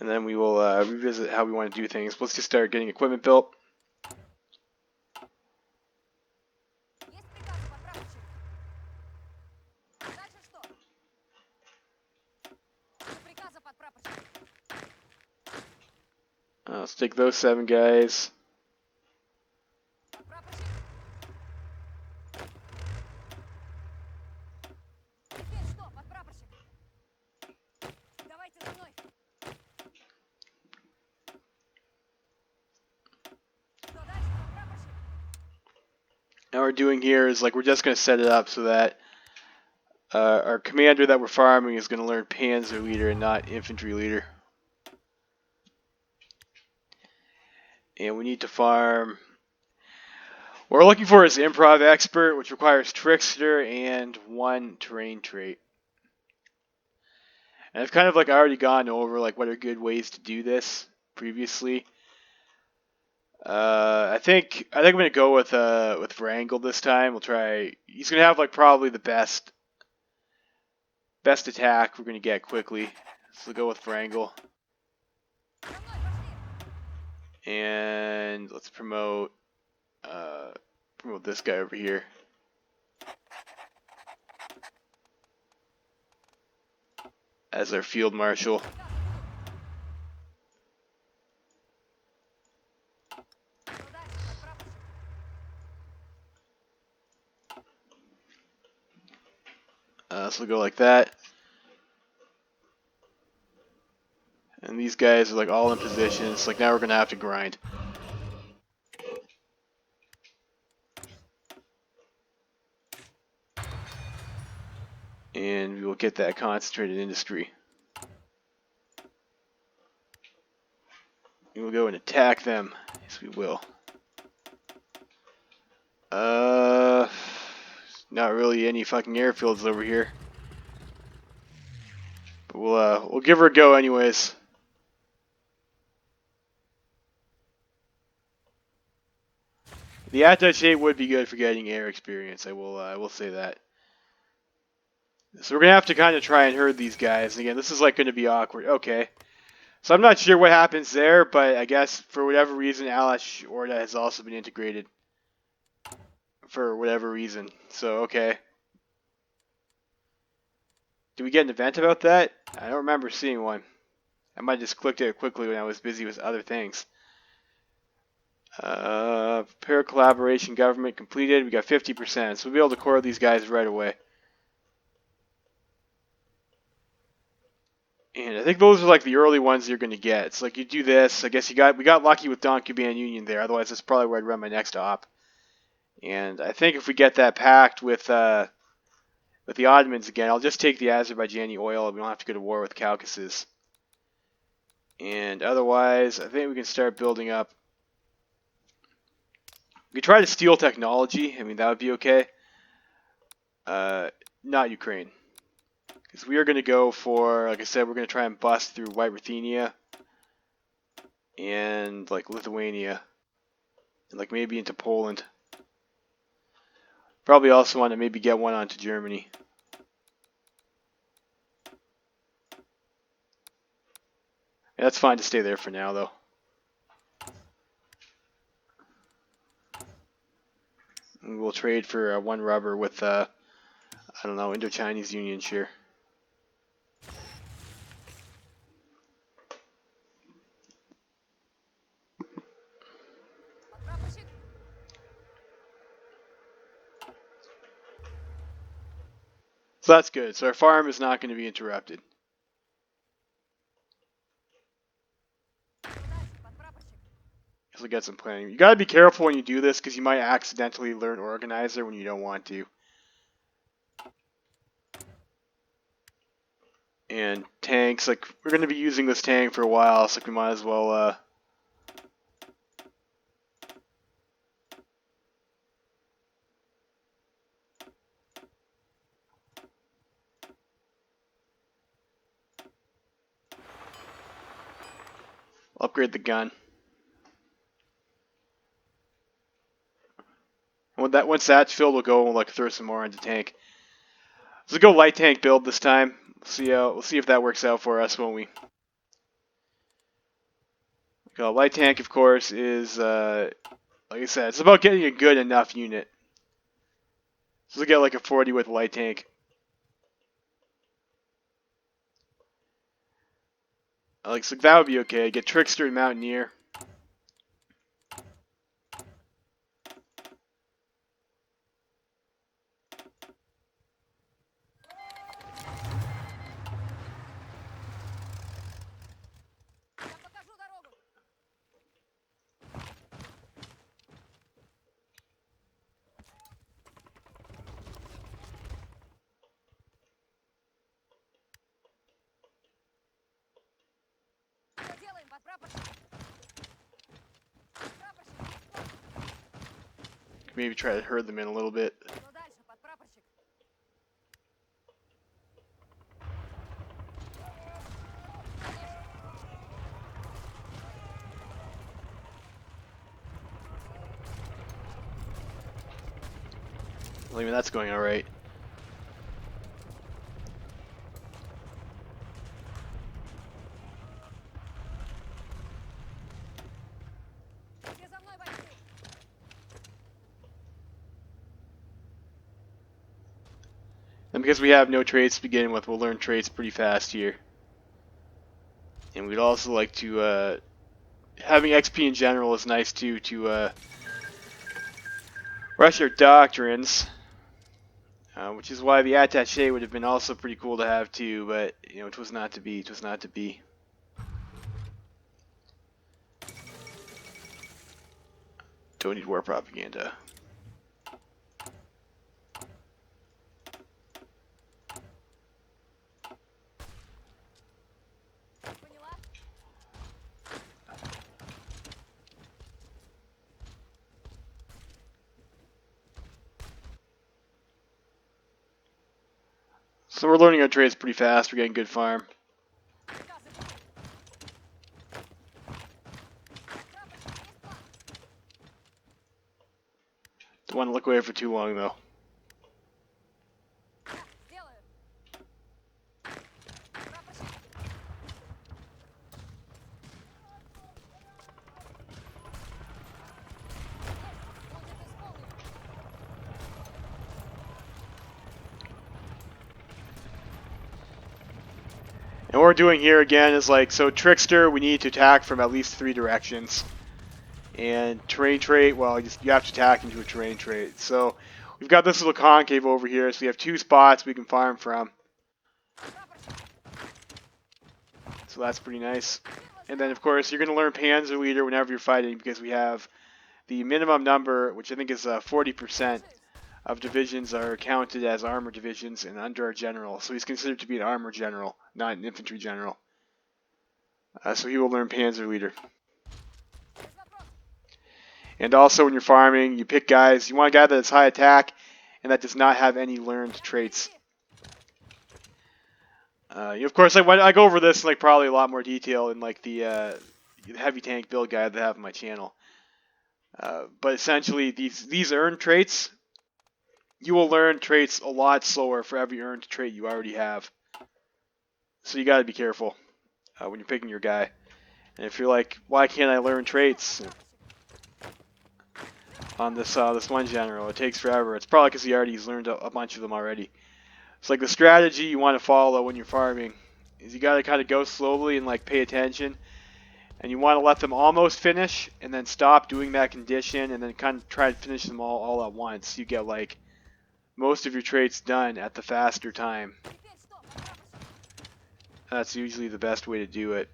and then we will revisit how we want to do things. Let's just start getting equipment built. Let's take those 7 guys. Now what we're doing here is like we're just going to set it up so that our commander that we're farming is going to learn Panzer Leader and not Infantry Leader. And we need to farm. What we're looking for is Improv Expert, which requires Trickster and 1 terrain trait. And I've kind of like already gone over like what are good ways to do this previously. I think I'm gonna go with Wrangle this time. We'll try. He's gonna have like probably the best attack we're gonna get quickly. So we'll go with Wrangle. And let's promote this guy over here. As our field marshal. So we'll go like that. And these guys are like all in positions. Like now we're gonna have to grind. And we will get that concentrated industry. We will go and attack them. Yes, we will. Not really any fucking airfields over here. But we'll give her a go anyways. The attaché would be good for getting air experience. I will say that. So we're gonna have to kind of try and herd these guys. And again, this is like going to be awkward. Okay. So I'm not sure what happens there, but I guess for whatever reason, Alash Orda has also been integrated. For whatever reason. So, okay. Did we get an event about that? I don't remember seeing one. I might have just clicked it quickly when I was busy with other things. Prepare collaboration government completed. We got 50%, so we'll be able to core these guys right away. And I think those are like the early ones you're going to get. It's like you do this. I guess we got lucky with Don Cuban Union there. Otherwise, that's probably where I'd run my next op. And I think if we get that pact with the Ottomans again, I'll just take the Azerbaijani oil. We don't have to go to war with Caucasus. And otherwise, I think we can start building up. We could try to steal technology. I mean, that would be okay. Not Ukraine. Because we are going to go for, like I said, we're going to try and bust through White Ruthenia. And, like, Lithuania. And, like, maybe into Poland. Probably also want to maybe get one onto Germany. Yeah, that's fine to stay there for now, though. And we'll trade for one rubber with, I don't know, Indo-Chinese Union share. So that's good. So our farm is not going to be interrupted. So we get some planning. You got to be careful when you do this because you might accidentally learn Organizer when you don't want to. And tanks, like we're going to be using this tank for a while, so we might as well upgrade the gun. And once that's filled, we'll go and like throw some more into tank. So we'll go light tank build this time. We'll see if that works out for us, won't we? Light tank, of course, is like I said, it's about getting a good enough unit. So we'll get like a 40 with light tank. So that would be okay. Get Trickster and Mountaineer. Maybe try to herd them in a little bit. Well, I mean, that's going alright. And because we have no traits to begin with, we'll learn traits pretty fast here. And we'd also like to, having XP in general is nice too, to rush our doctrines. Which is why the attaché would have been also pretty cool to have too, but, you know, it was not to be, it was not to be. Don't need war propaganda. So we're learning our trades pretty fast. We're getting good farm. Don't want to look away for too long though. And what we're doing here again is like, so Trickster, we need to attack from at least 3 directions. And terrain trait, well, you have to attack into a terrain trait. So we've got this little concave over here, so we have 2 spots we can farm from. So that's pretty nice. And then, of course, you're going to learn Panzer Leader whenever you're fighting, because we have the minimum number, which I think is 40%. Of divisions are counted as armor divisions and under our general. So he's considered to be an armor general, not an infantry general. So he will learn Panzer Leader. And also when you're farming, you pick guys. You want a guy that has high attack and that does not have any learned traits. Of course, I go over this in like probably a lot more detail in like the heavy tank build guide that I have on my channel. But essentially, these earned traits, you will learn traits a lot slower for every earned trait you already have. So you got to be careful when you're picking your guy. And if you're like, why can't I learn traits on this one general? It takes forever. It's probably because he already learned a bunch of them already. It's like the strategy you want to follow when you're farming is you got to kind of go slowly and like pay attention. And you want to let them almost finish and then stop doing that condition and then kind of try to finish them all at once. You get like most of your traits done at the faster time. That's usually the best way to do it.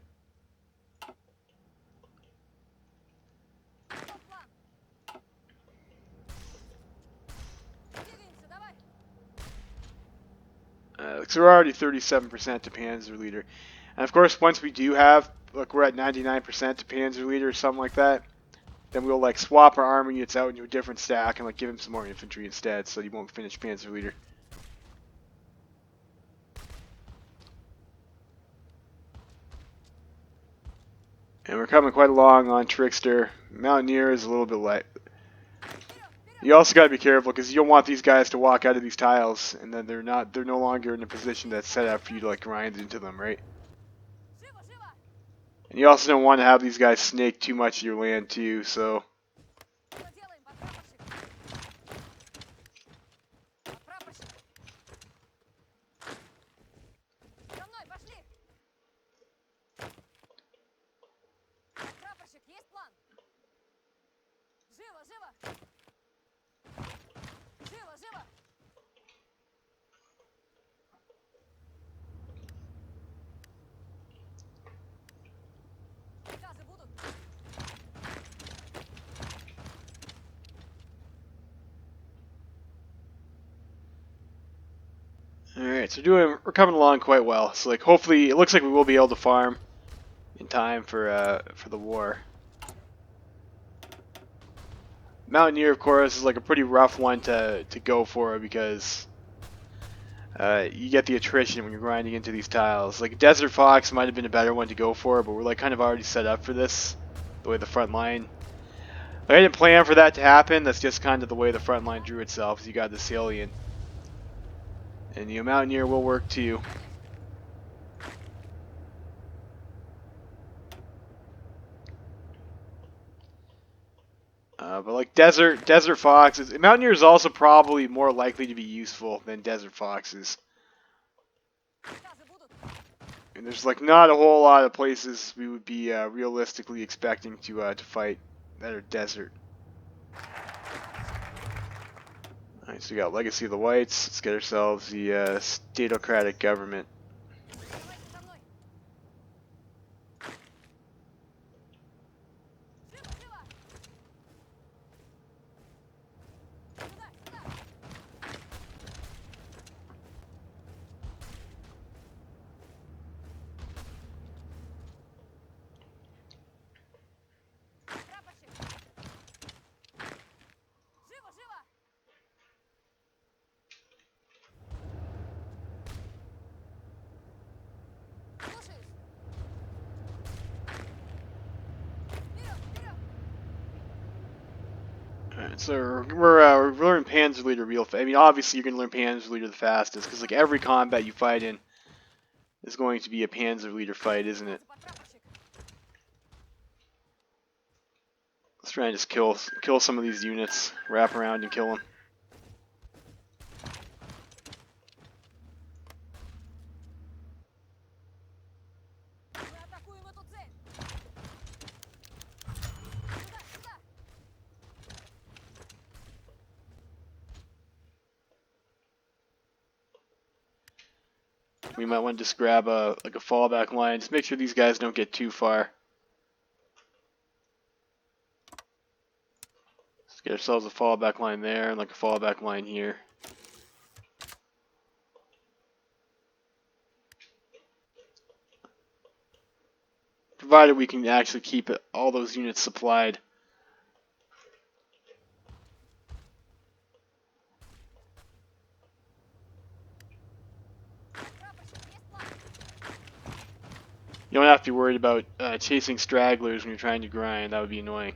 So we're already 37% to Panzer Leader. And of course, once we do have, look, we're at 99% to Panzer Leader or something like that, then we'll like swap our armor units out into a different stack and like give him some more infantry instead, so you won't finish Panzer Leader. And we're coming quite along on Trickster. Mountaineer is a little bit light. You also got to be careful because you don't want these guys to walk out of these tiles and then they're no longer in a position that's set up for you to like grind into them, right? And you also don't want to have these guys snake too much of your land too, so alright, so we're coming along quite well. So like hopefully it looks like we will be able to farm in time for the war. Mountaineer, of course, is like a pretty rough one to go for because you get the attrition when you're grinding into these tiles. Like Desert Fox might have been a better one to go for, but we're like kind of already set up for this, the way the front line. Like, I didn't plan for that to happen. That's just kind of the way the front line drew itself. You got the Salient, and the Mountaineer will work too. But like Desert Fox, Mountaineer is also probably more likely to be useful than Desert Foxes. And there's like not a whole lot of places we would be realistically expecting to fight that are desert. Alright, so we got Legacy of the Whites. Let's get ourselves the statocratic government. So we're learning Panzerleader real fast. I mean, obviously you're gonna learn Panzerleader the fastest because like every combat you fight in is going to be a Panzerleader fight, isn't it? Let's try and just kill some of these units, wrap around and kill them. We might want to just grab a fallback line. Just make sure these guys don't get too far. Let's get ourselves a fallback line there and like a fallback line here. Provided we can actually keep all those units supplied. You don't have to be worried about chasing stragglers when you're trying to grind. That would be annoying.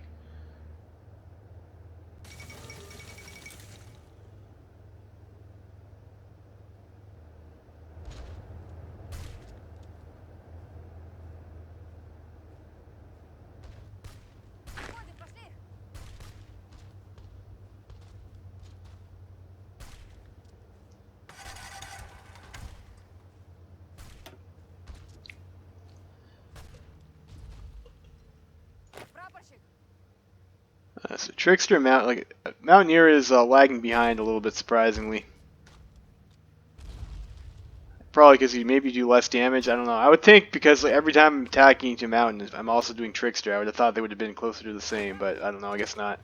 So Trickster Mountaineer is lagging behind a little bit, surprisingly. Probably because he maybe do less damage. I don't know. I would think because like, every time I'm attacking into a mountain, I'm also doing Trickster. I would have thought they would have been closer to the same, but I don't know. I guess not.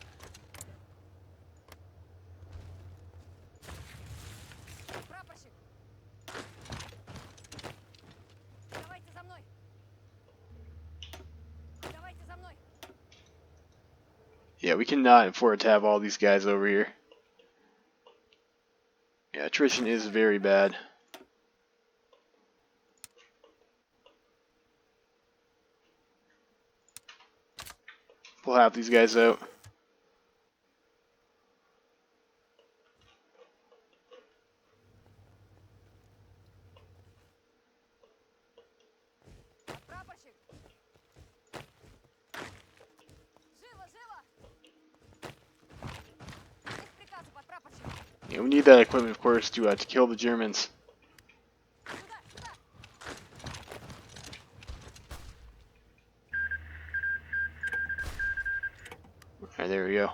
Yeah, we cannot afford to have all these guys over here. Yeah, attrition is very bad. We'll have these guys out. Yeah, we need that equipment, of course, to kill the Germans. Alright, there we go.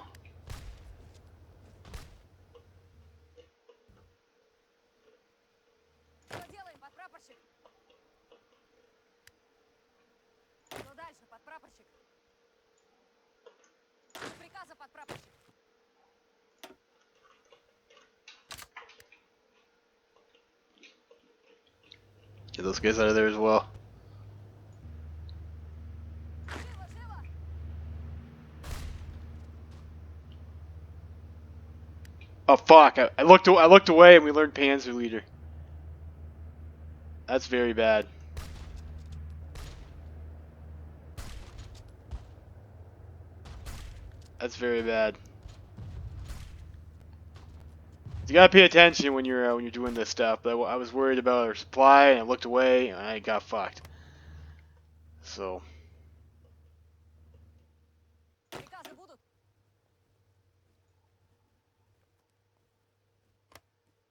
Get those guys out of there as well. Oh fuck! I looked away and we learned Panzerleader. That's very bad. That's very bad. You gotta pay attention when you're doing this stuff. But I was worried about our supply, and I looked away, and I got fucked. So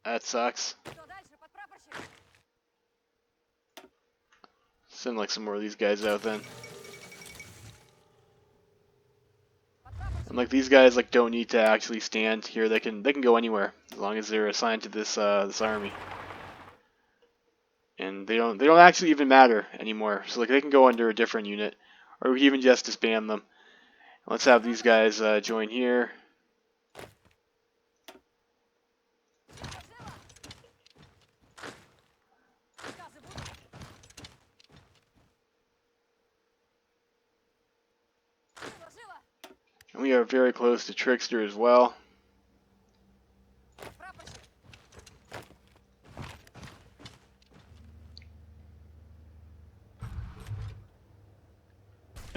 that sucks. Send like some more of these guys out then. And like these guys like don't need to actually stand here. They can go anywhere as long as they're assigned to this this army. And they don't actually even matter anymore. So like they can go under a different unit, or even just to spam them. Let's have these guys join here. And we are very close to Trickster as well.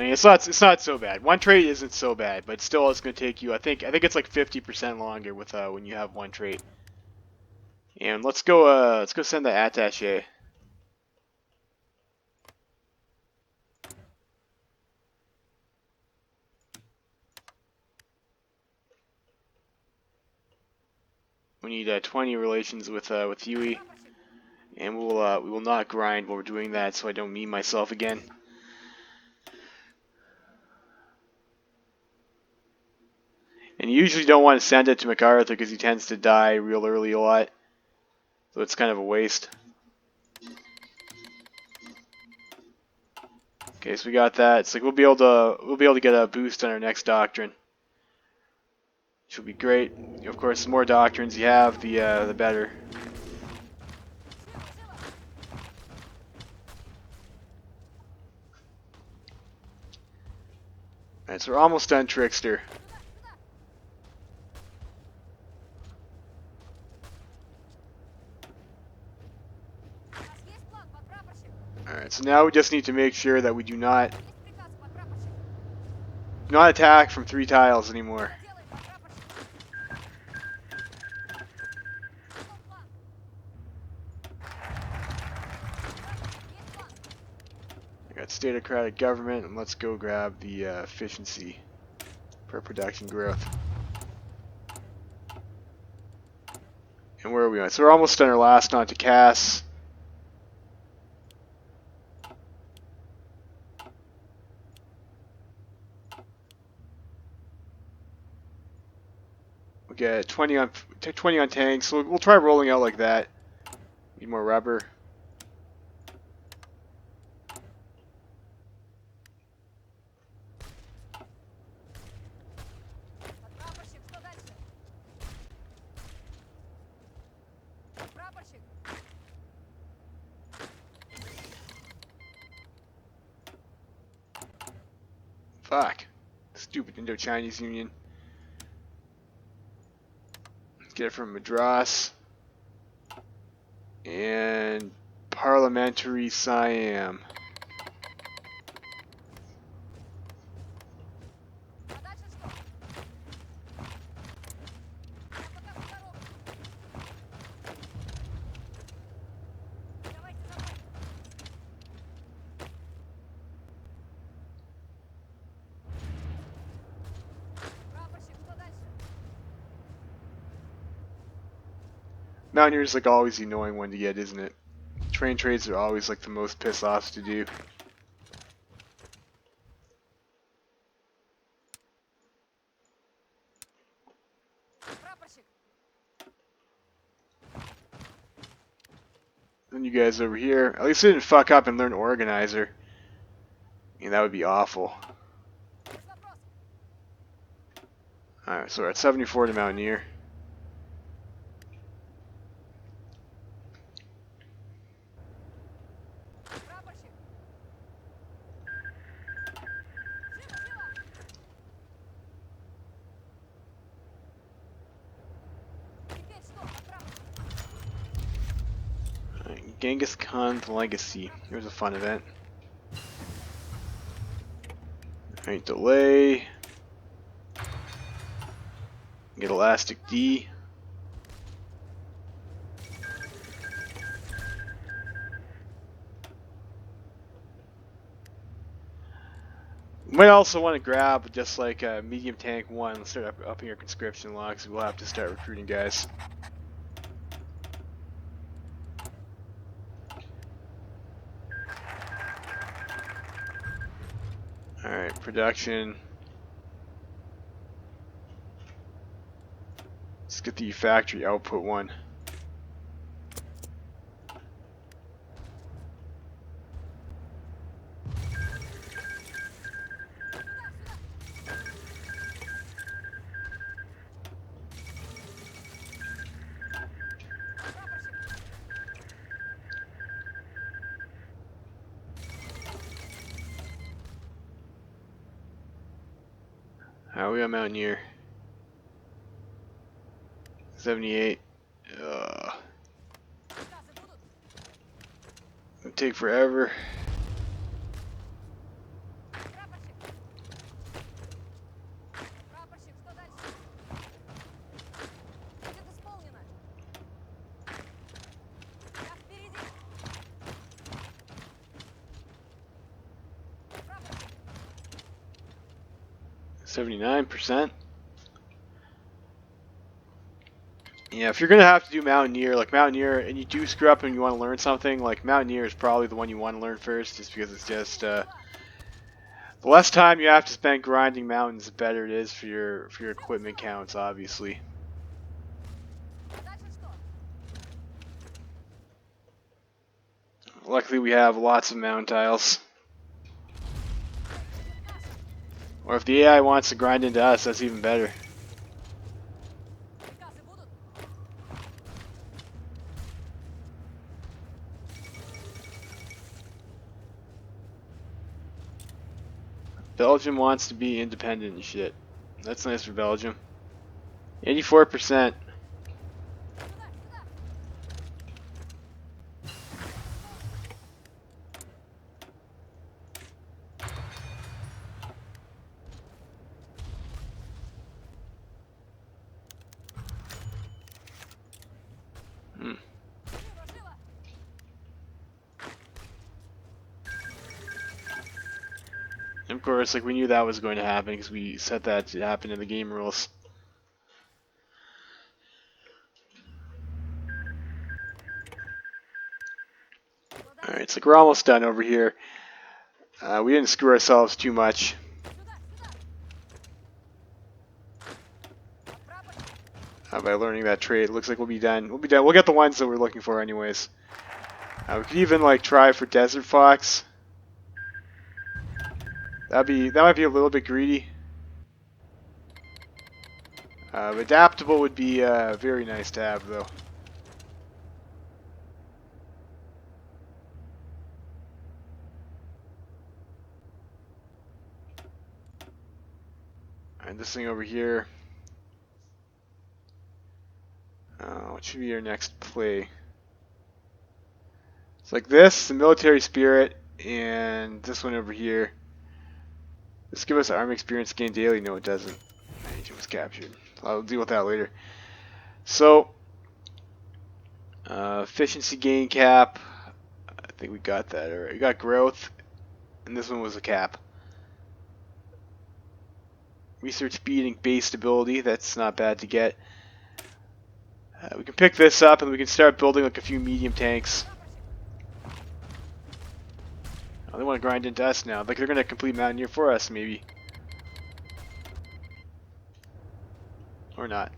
mean, it's not so bad. One trait isn't so bad, but still, it's going to take you. I think it's like 50% longer with when you have one trait. And let's go send the attaché. We need 20 relations with Huey, and we will not grind while we're doing that, so I don't meme myself again. And you usually don't want to send it to MacArthur because he tends to die real early a lot, so it's kind of a waste. Okay, so we got that. It's like we'll be able to get a boost on our next doctrine, which will be great. Of course, the more doctrines you have, the better. Alright, so we're almost done Trickster. Alright, so now we just need to make sure that we do not attack from 3 tiles anymore. I got statocratic government, and let's go grab the efficiency per production growth. And where are we at? So we're almost done our last on to Cass. We'll get 20 on tanks. So we'll try rolling out like that. Need more rubber. Fuck. Stupid Indo-Chinese Union. Let's get it from Madras. And Parliamentary Siam. Mountaineer's like always the annoying one to get, isn't it? Train trades are always like the most piss offs to do. Then you guys over here, at least I didn't fuck up and learn Organizer. I mean, that would be awful. Alright, so we're at 74 to Mountaineer. Genghis Khan's Legacy. Here's a fun event. Alright, delay. Get Elastic D. Might also want to grab just like a medium tank 1. Let's start upping your conscription logs. We'll have to start recruiting guys. Alright, production. Let's get the factory output 1. How are we on Mountaineer? 78. It'll take forever. 79%. Yeah, if you're gonna have to do Mountaineer, like Mountaineer, and you do screw up and you want to learn something, like Mountaineer is probably the one you want to learn first, just because it's just the less time you have to spend grinding mountains, the better it is for your equipment counts, obviously. Luckily, we have lots of mountain tiles. Or if the AI wants to grind into us, that's even better. Belgium wants to be independent and shit. That's nice for Belgium. 84%. Of course, like we knew that was going to happen because we set that to happen in the game rules. Alright, so we're almost done over here. We didn't screw ourselves too much. By learning that trade, it looks like we'll be done. We'll be done. We'll get the ones that we're looking for anyways. We could even like try for Desert Fox. That might be a little bit greedy. Adaptable would be very nice to have though. And this thing over here. What should be our next play? It's like this, the military spirit, and this one over here. This gives us army experience gain daily. No, it doesn't. Agent was captured. I'll deal with that later. So, efficiency gain cap. I think we got that. Alright, we got growth, and this one was a cap. Research speed and base stability. That's not bad to get. We can pick this up, and we can start building like a few medium tanks. Oh, they want to grind into us now. Like they're gonna complete Mountaineer for us, maybe. Or not.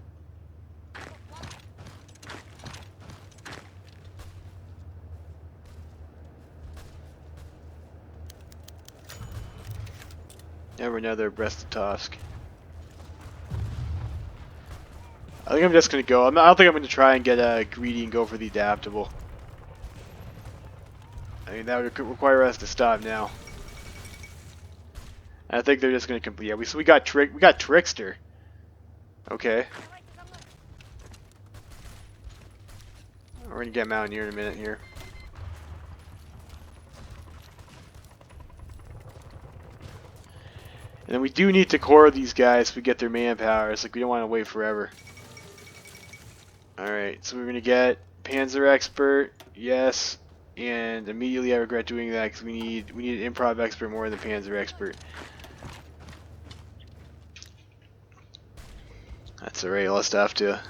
Never another Brest-Litovsk. I think I'm just gonna go. I don't think I'm gonna try and get greedy and go for the adaptable. I mean that would require us to stop now. I think they're just gonna complete. Yeah, we got Trickster. Okay. We're gonna get Mountaineer in a minute here. And then we do need to core these guys so we get their manpower. It's like we don't want to wait forever. Alright, so we're gonna get Panzer Expert, yes, and immediately I regret doing that because we need an Improv Expert more than Panzer Expert. That's alright, I'll just have to.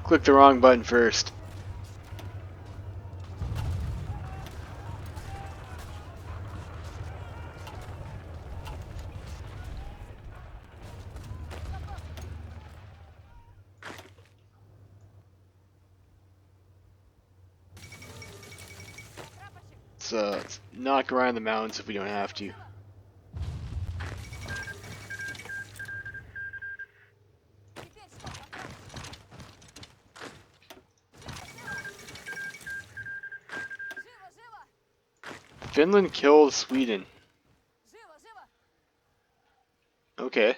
Click the wrong button first. Let's not grind the mountains if we don't have to. Finland killed Sweden. Okay.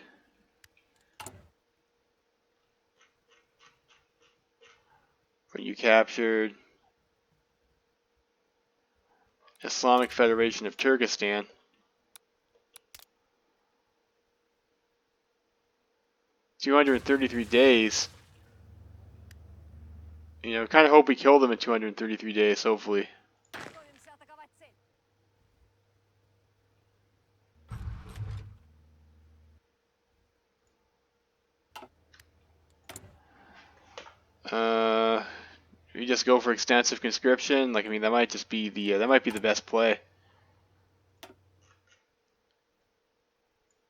Were you captured? Islamic Federation of Turkestan. $233 days. You know, kind of hope we kill them in 233 days, hopefully. We just go for extensive conscription. Like, I mean, that might just be the best play.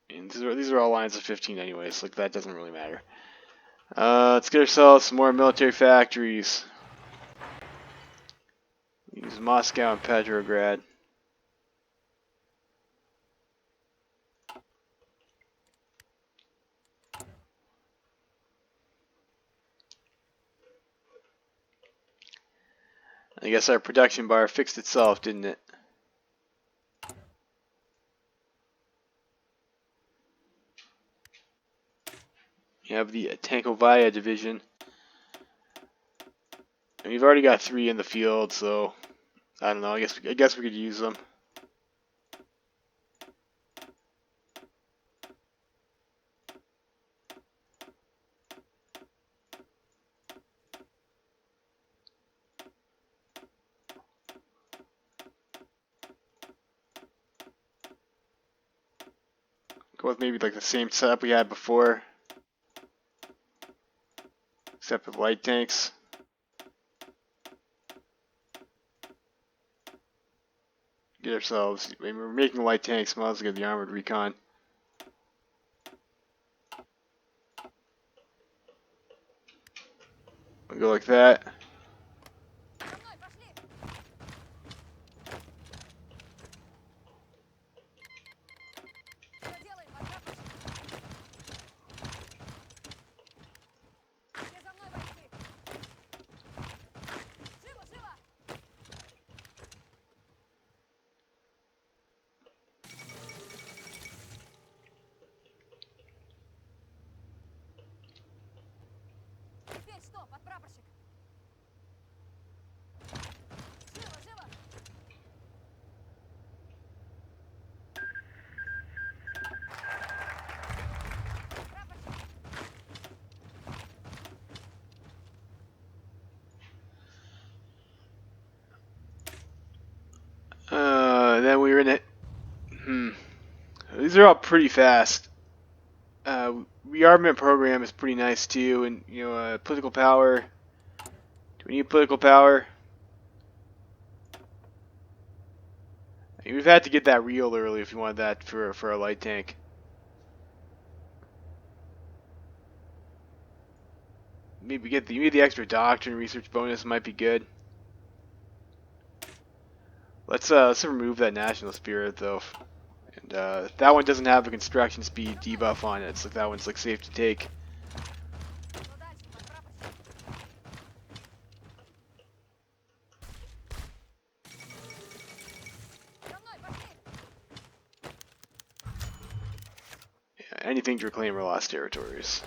And these are all lines of 15 anyways. Like, that doesn't really matter. Let's get ourselves some more military factories. Use Moscow and Petrograd. I guess our production bar fixed itself, didn't it? You have the Tankovaya division. And we've already got 3 in the field, so I don't know. I guess we could use them. Go with maybe like the same setup we had before, except with light tanks. Get ourselves, I mean, we're making light tanks, might as well get the armored recon. We'll go like that. Then we were in it. These are all pretty fast. Rearmament program is pretty nice too, and you know, political power. Do we need political power? I mean, we've had to get that real early if we wanted that for a light tank. Maybe maybe the extra doctrine research bonus might be good. Let's remove that national spirit though, and that one doesn't have a construction speed debuff on it, so that one's like safe to take. Yeah, anything to reclaim our lost territories.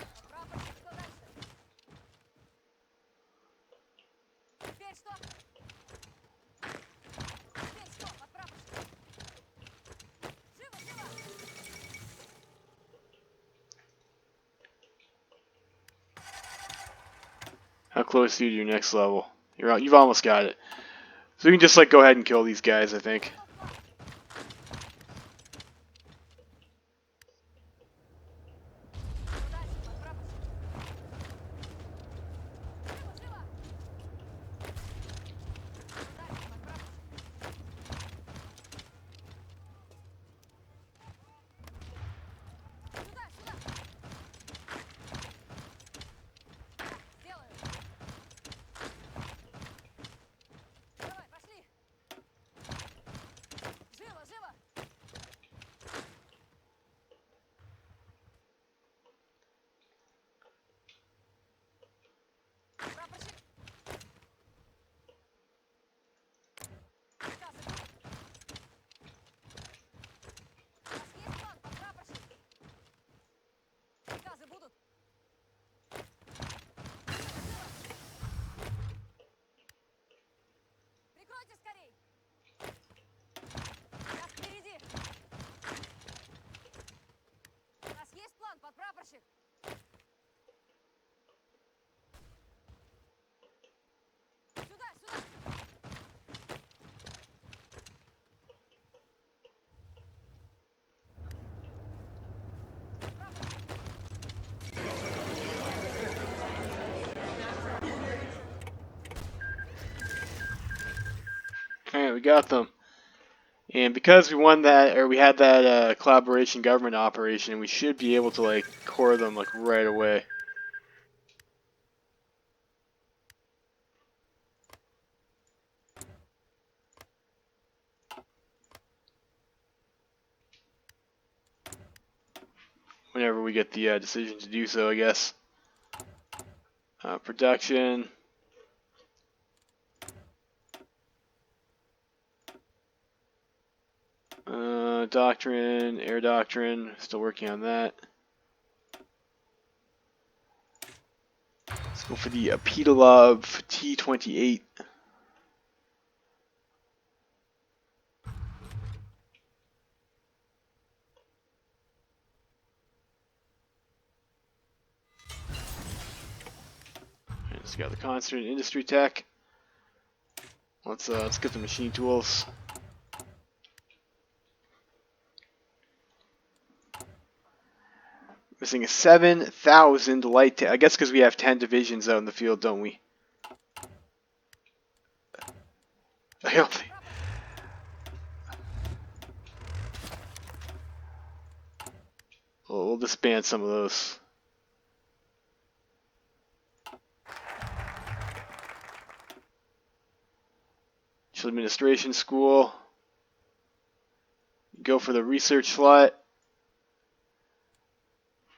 How close are you to your next level? You've almost got it. So we can just like go ahead and kill these guys, I think. got them. And because we won that, or we had that collaboration government operation, we should be able to like core them like right away. Whenever we get the decision to do so, I guess. Production. Doctrine, air doctrine, still working on that. Let's go for the Pedalov T-28. Just got the constant industry tech. Let's get the machine tools. Missing 7,000 light. I guess because we have 10 divisions out in the field, don't we? I don't think. We'll disband some of those. Administration school. Go for the research slot.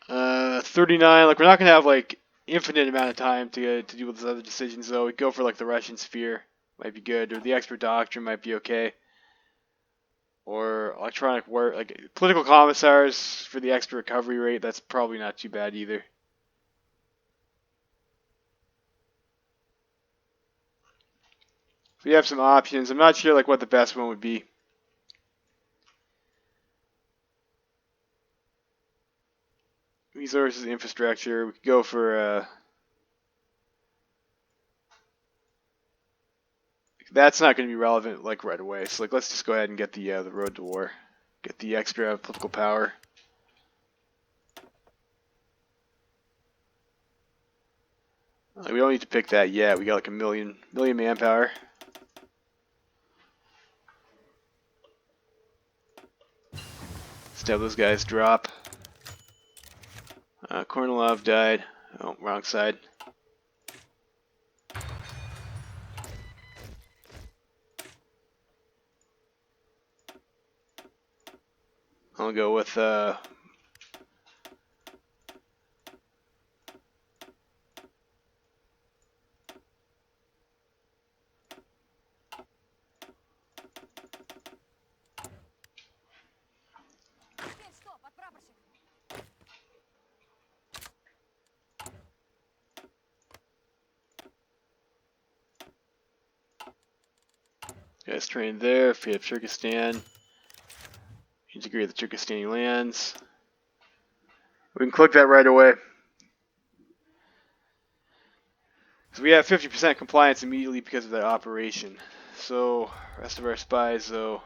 39. Like we're not gonna have like infinite amount of time to deal with these other decisions though. We go for like the Russian sphere. Might be good, or the expert doctrine might be okay. Or electronic war, like political commissars for the expert recovery rate. That's probably not too bad either. We have some options. I'm not sure like what the best one would be. Resources, infrastructure. We could go for that's not going to be relevant like right away. So like let's just go ahead and get the road to war. Get the extra political power. We don't need to pick that yet. We got like a million manpower. Let's have those guys drop. Kornilov died. Oh, wrong side. I'll go with guys trained there. Fate of Turkestan. Integrate the Turkestani lands. We can click that right away. So we have 50% compliance immediately because of that operation. So rest of our spies though,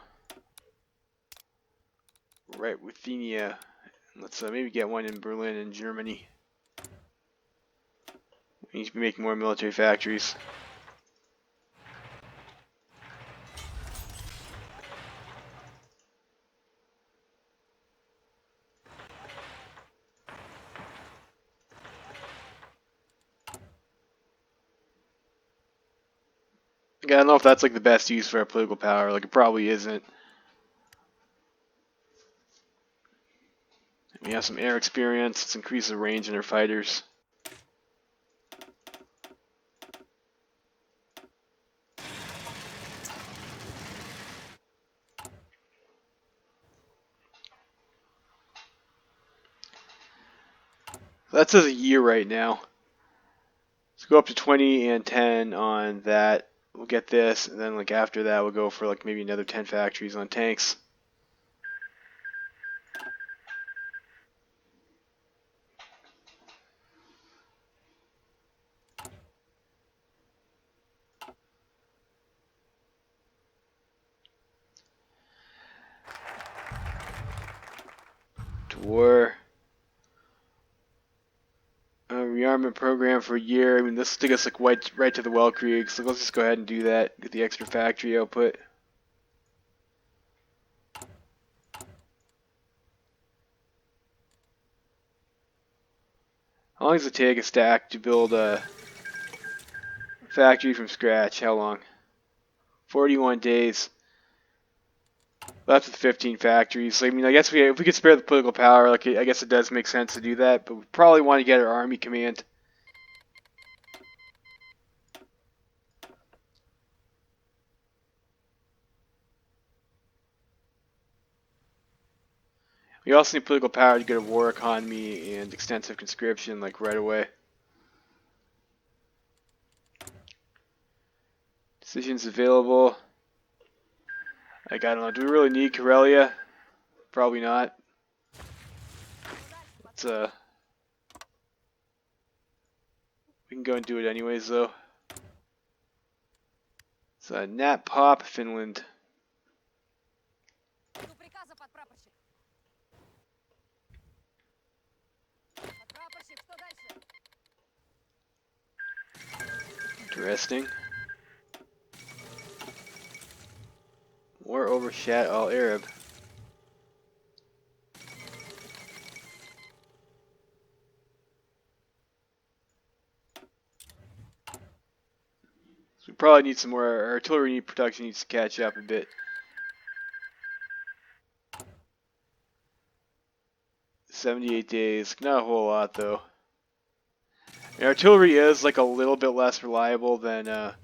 right, Ruthenia. Let's maybe get one in Berlin and Germany. We need to be making more military factories. I don't know if that's like the best use for our political power. Like it probably isn't. We have some air experience. Let's increase the range in our fighters. That says a year right now. Let's go up to 20 and 10 on that. We'll get this, and then like after that we'll go for like maybe another 10 factories on tanks. To war. Rearmament program for a year. I mean, this will take us like right to the Weltkrieg, so let's just go ahead and do that. Get the extra factory output. How long does it take a stack to build a factory from scratch? How long? 41 days. That's with 15 factories. I mean, I guess if we could spare the political power, like I guess it does make sense to do that. But we probably want to get our army command. We also need political power to get a war economy and extensive conscription, like right away. Decisions available. Like, I don't know, do we really need Karelia? Probably not. Let's, we can go and do it anyways, though. It's Nat Pop, Finland. Interesting. War overshot all Arab. So we probably need some more. Our artillery production needs to catch up a bit. 78 days. Not a whole lot, though. And artillery is like a little bit less reliable than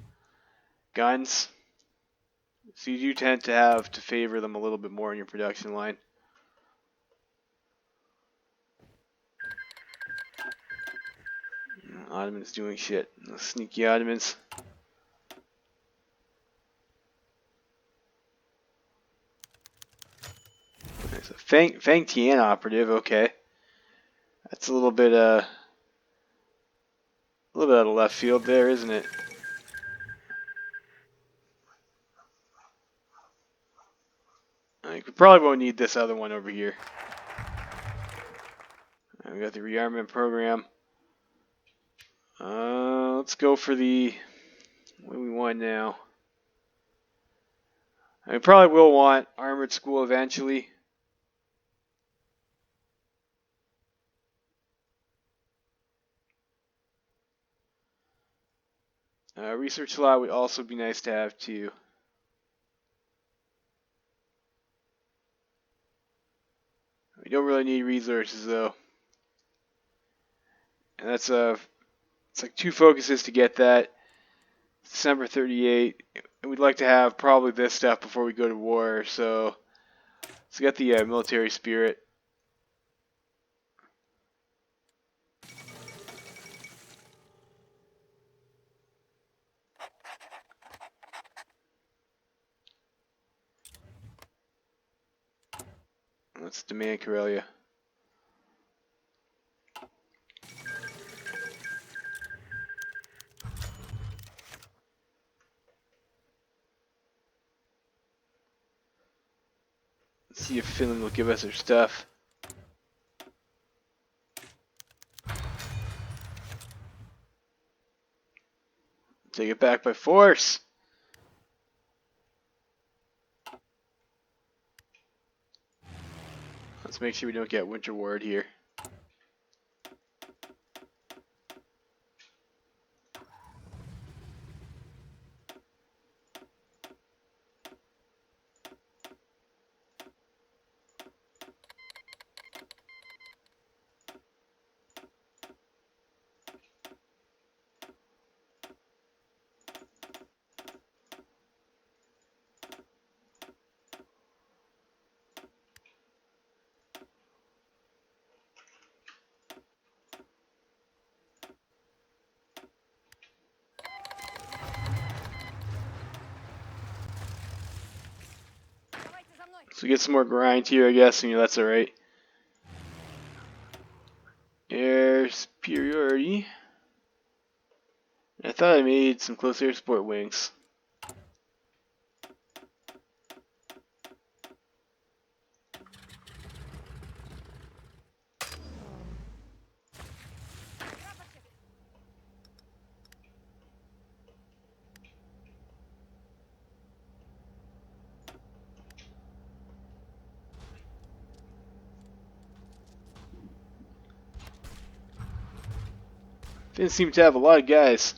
guns. So you do tend to have to favor them a little bit more in your production line. Ottomans doing shit. Those sneaky Ottomans. There's a Fang Tian operative, okay. That's a little bit out of left field there, isn't it? We probably won't need this other one over here. We got the rearmament program. Let's go for the what do we want now? I probably will want armored school eventually. Research slot would also be nice to have too. We don't really need resources though. And that's it's like 2 focuses to get that. December 38. And we'd like to have probably this stuff before we go to war. So let's get the military spirit. Let's demand Karelia. Let's see if Finland will give us their stuff. Take it back by force. Let's make sure we don't get winter ward here. So we get some more grind here, I guess, and that's alright. Air superiority. I thought I made some close air support wings. Didn't seem to have a lot of guys.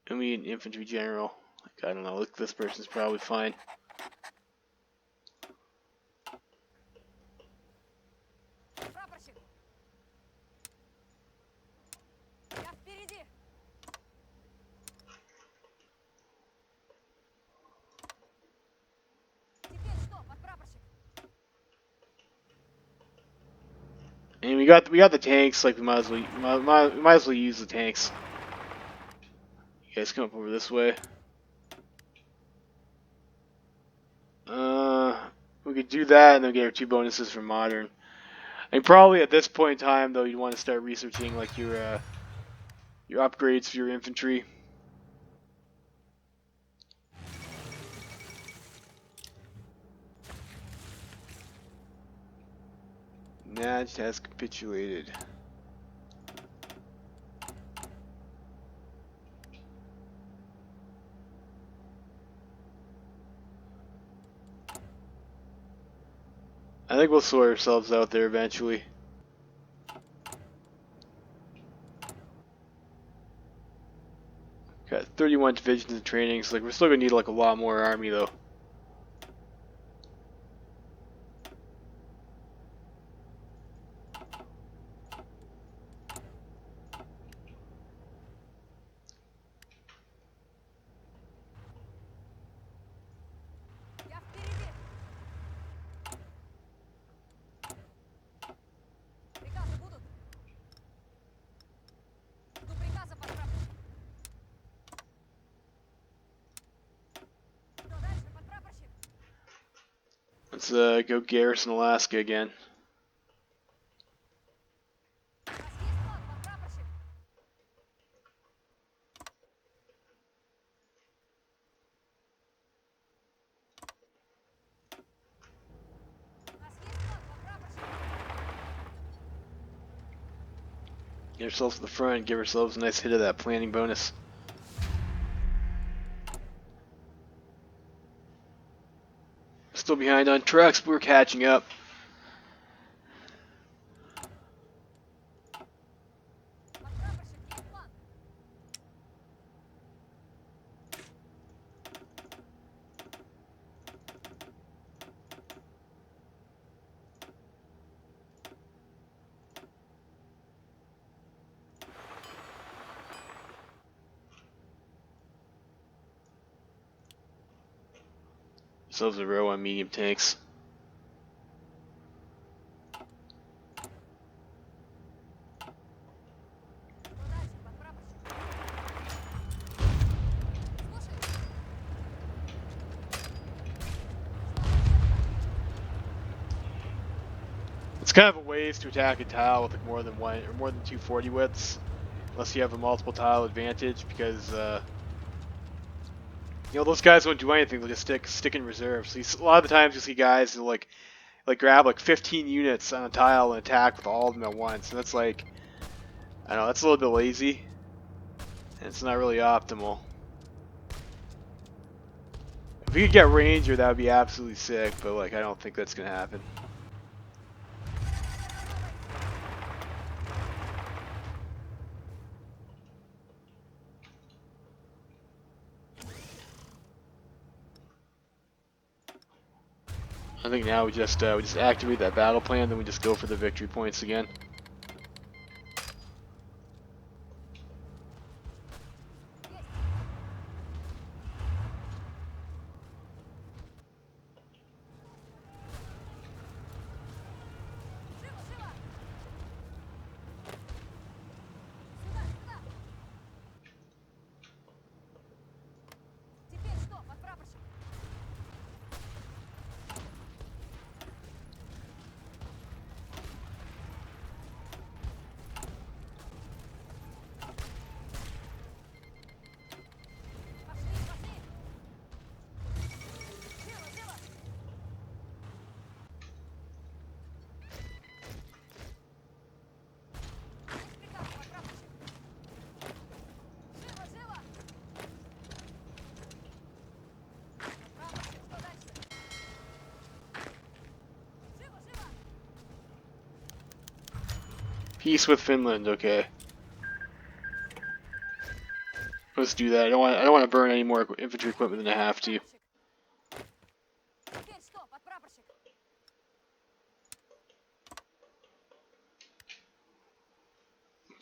I mean, infantry general. Like, I don't know. Look, this person's probably fine. And we got the tanks. Like we might as well use the tanks. You guys come up over this way. We could do that and then get our 2 bonuses for modern. And probably at this point in time, though, you'd want to start researching like your upgrades for your infantry. Najd has capitulated. I think we'll sort ourselves out there eventually. Got 31 divisions in training, so like we're still gonna need like a lot more army though. Let's go garrison Alaska again. Get ourselves to the front and give ourselves a nice hit of that planning bonus. Still behind on trucks, but we're catching up. Ourselves a row on medium tanks. It's kind of a waste to attack a tile with like more than 240 widths, unless you have a multiple tile advantage, because you know, those guys won't do anything. They'll just stick in reserve. So a lot of the times you see guys who like grab like 15 units on a tile and attack with all of them at once, and that's like, I don't know, that's a little bit lazy, and it's not really optimal. If we could get Ranger, that would be absolutely sick, but like I don't think that's gonna happen. I think now we just activate that battle plan, then we just go for the victory points again. Peace with Finland. Okay. Let's do that. I don't want to burn any more infantry equipment than I have to.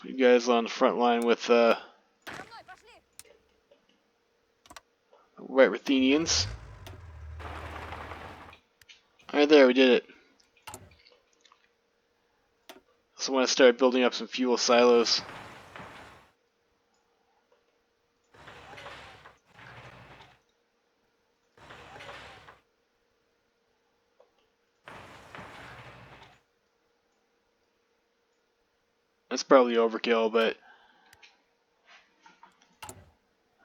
Put you guys on the front line with White Ruthenians. Alright, there, we did it. Also want to start building up some fuel silos. That's probably overkill, but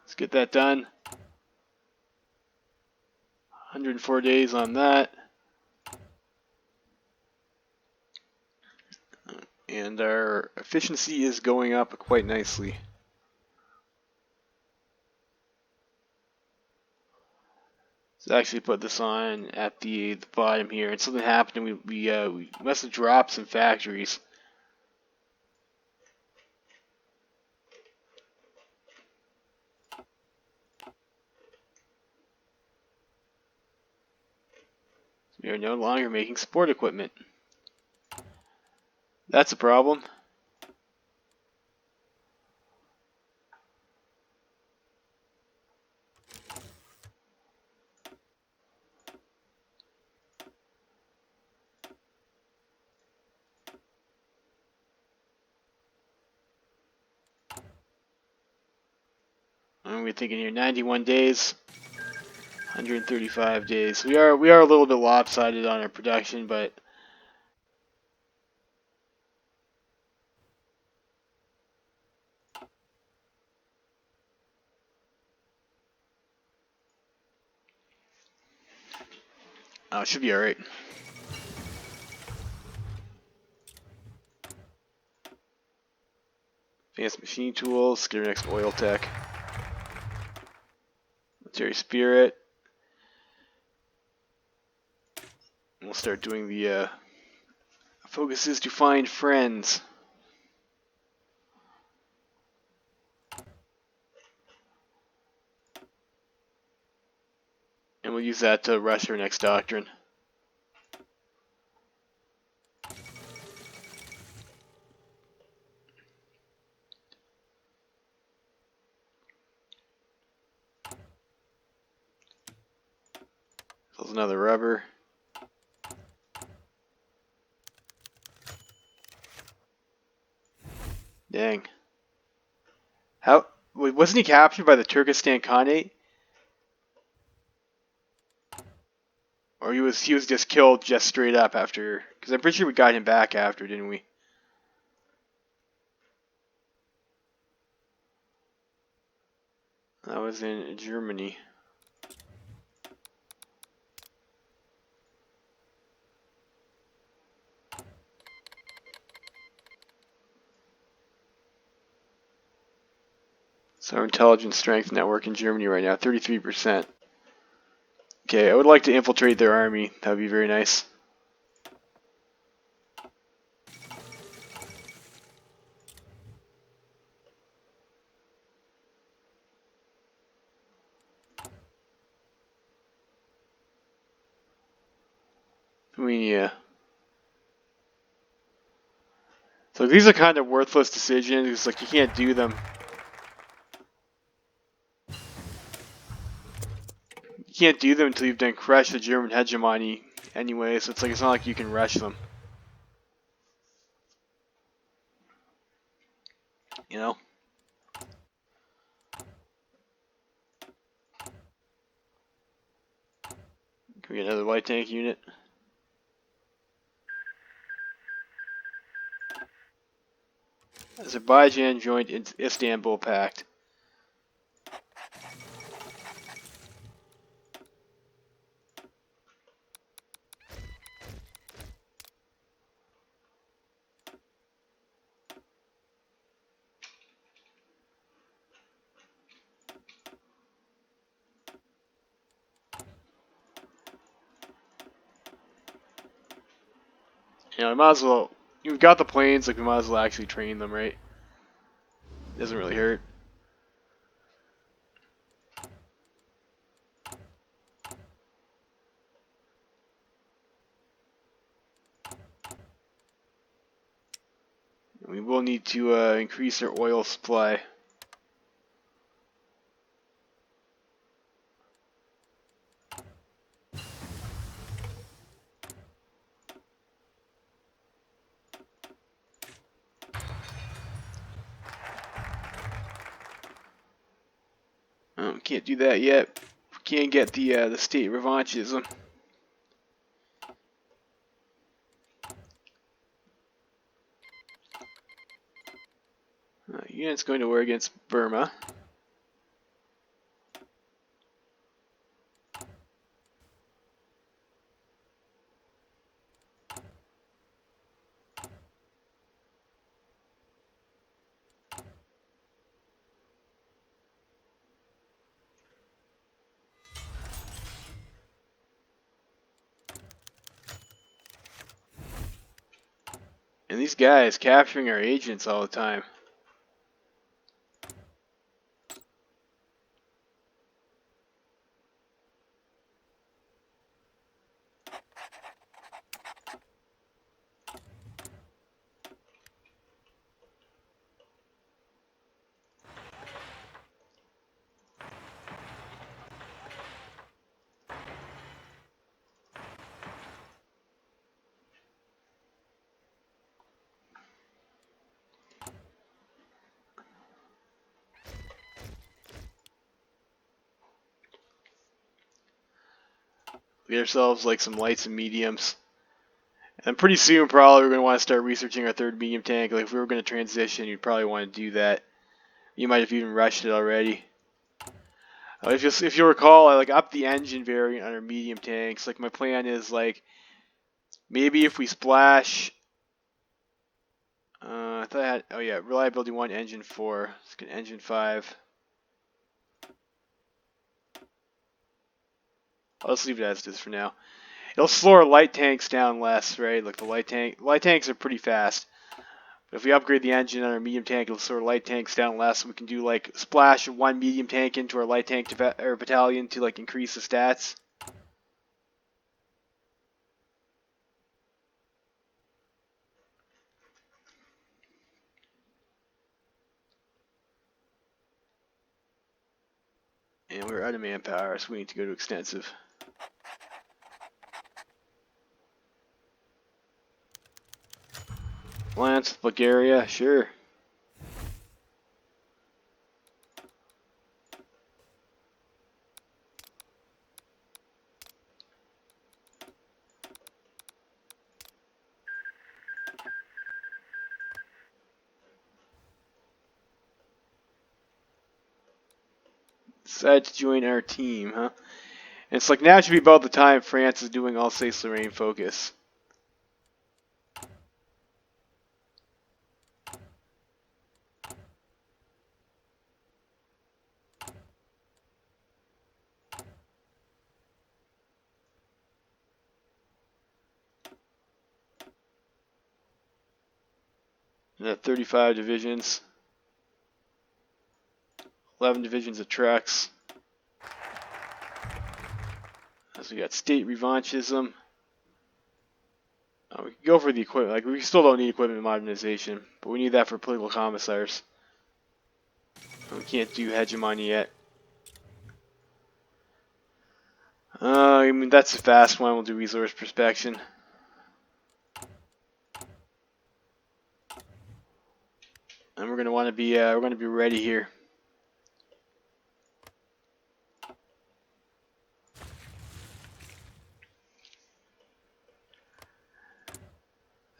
let's get that done. 104 days on that. And our efficiency is going up quite nicely. Let's actually put this on at the bottom here. And something happened, and we must have dropped some factories. We are no longer making sport equipment. That's a problem. What are we thinking here? 91 days, 135 days. We are a little bit lopsided on our production, but it should be all right. Advanced machine tools, get our next oil tech. Military spirit. We'll start doing the focus is to find friends. And we'll use that to rush our next doctrine. There's another rubber. Dang. How? Wait, wasn't he captured by the Turkestan Khanate? Or he was just killed just straight up after? Because I'm pretty sure we got him back after, didn't we? That was in Germany. So our intelligence strength network in Germany right now, 33%. Okay, I would like to infiltrate their army. That would be very nice. So these are kind of worthless decisions. It's like you can't do them. You can't do them until you've done crush the German hegemony anyway, so it's like it's not like you can rush them. You know? Can we get another light tank unit? Azerbaijan joined Istanbul Pact. You know, I might as well We've got the planes, like we might as well actually train them, right? Doesn't really hurt. We will need to increase our oil supply. Can't do that yet. We can't get the state revanchism. Unit's going to war against Burma. And these guys capturing our agents all the time. Get ourselves like some lights and mediums. And pretty soon, probably we're going to want to start researching our third medium tank. Like if we were going to transition, you'd probably want to do that. You might have even rushed it already. If you recall, I like upped the engine variant on our medium tanks. Like my plan is like maybe if we splash. I thought I had. Oh yeah, reliability 1, engine 4. Let's get engine 5. I'll just leave it as it is for now. It'll slow our light tanks down less, right? Like the light tanks are pretty fast. But if we upgrade the engine on our medium tank, it'll slow our light tanks down less. We can do like splash 1 medium tank into our light tank or battalion to like increase the stats. And we're out of manpower, so we need to go to extensive. Alliance with Bulgaria, sure. Decided to join our team, huh? And it's like now should be about the time France is doing Alsace-Lorraine focus. And at 35 divisions, 11 divisions of trucks. So we got state revanchism. We can go for the equipment. Like we still don't need equipment modernization, but we need that for political commissars. We can't do hegemony yet. I mean that's a fast one. We'll do resource prospection. And we're gonna want to be ready here.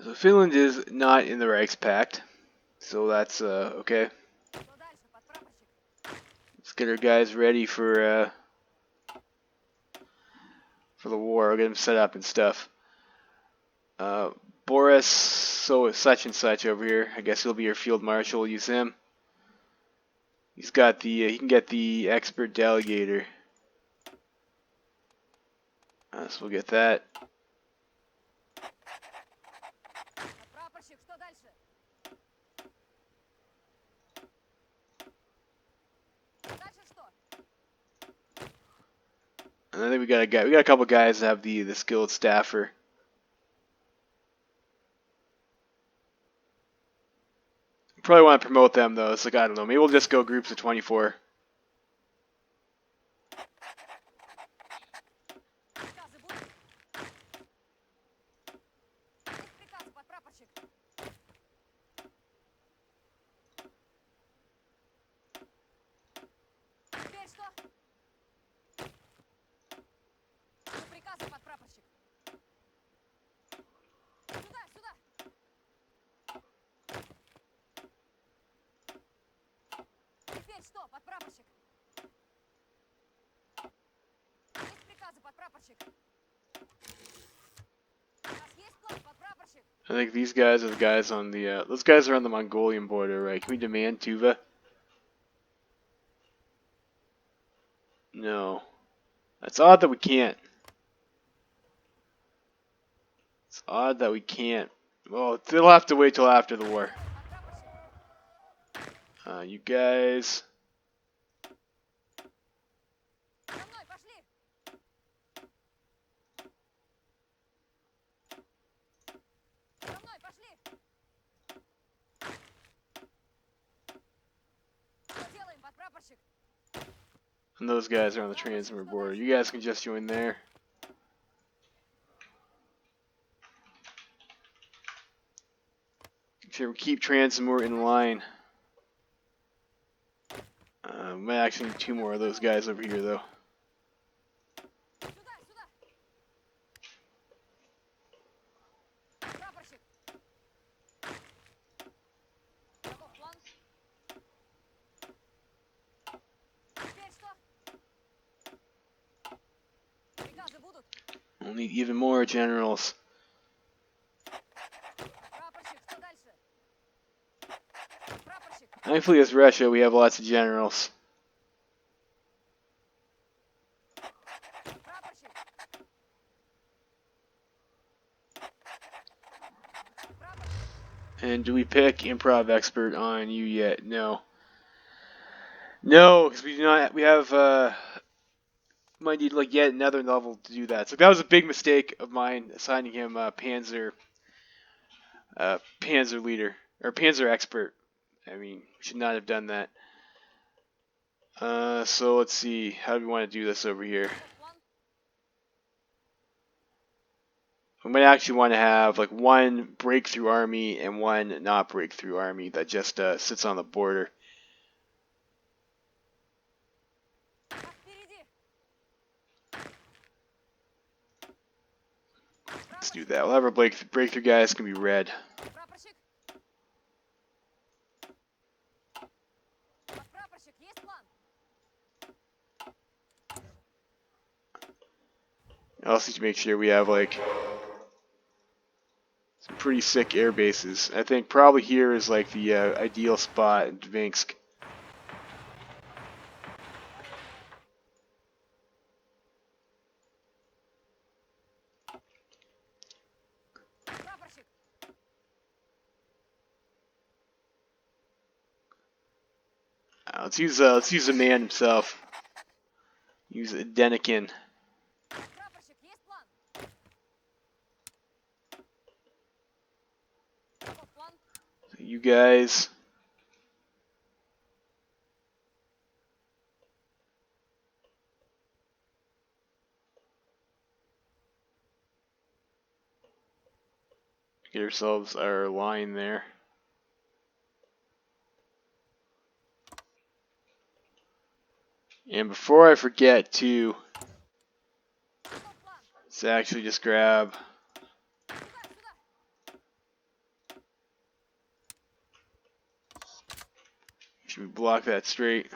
So Finland is not in the Reichspakt, so that's okay. Let's get our guys ready for the war. I'll get them set up and stuff. Boris, so such and such over here. I guess he'll be your field marshal. We'll use him. He's got the he can get the expert delegator. So we'll get that. And I think we got a couple guys that have the skilled staffer. Probably want to promote them though. It's like, I don't know. Maybe we'll just go groups of 24. I think these guys are the guys on the, those guys are on the Mongolian border, right? Can we demand Tuva? No. It's odd that we can't. It's odd that we can't. Well, they'll have to wait till after the war. You guys... And those guys are on the Transmitter border. You guys can just join there. Make sure we keep Transmitter in line. We might actually need 2 more of those guys over here, though. We'll need even more generals. Thankfully, as Russia, we have lots of generals. And do we pick improv expert on you yet? No. No, because we do not. We have. Might need like yet another level to do that. So that was a big mistake of mine assigning him Panzer leader or Panzer expert. I mean, should not have done that. So let's see. How do we want to do this over here? We might actually want to have like 1 breakthrough army and 1 not breakthrough army that just sits on the border. Let's do that. We'll have our breakthrough guys can be red. I also need to make sure we have like some pretty sick air bases. I think probably here is like the ideal spot in Dvinsk. Let's use the man himself. Use Denikin. So you guys. Get ourselves our line there. And before I forget to, let's actually just grab should we block that straight?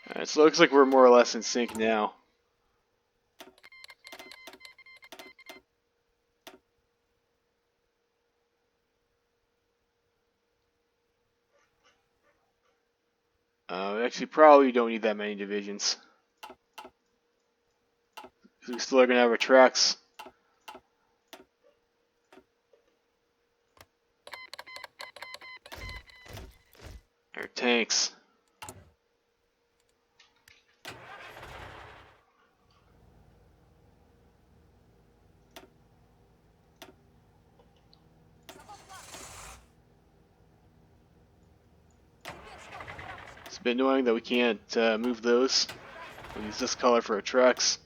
Alright, so it looks like we're more or less in sync now. Actually, probably don't need that many divisions. Because we still are going to have our trucks. Our tanks. It's a bit annoying that we can't move those. We'll use this color for our trucks.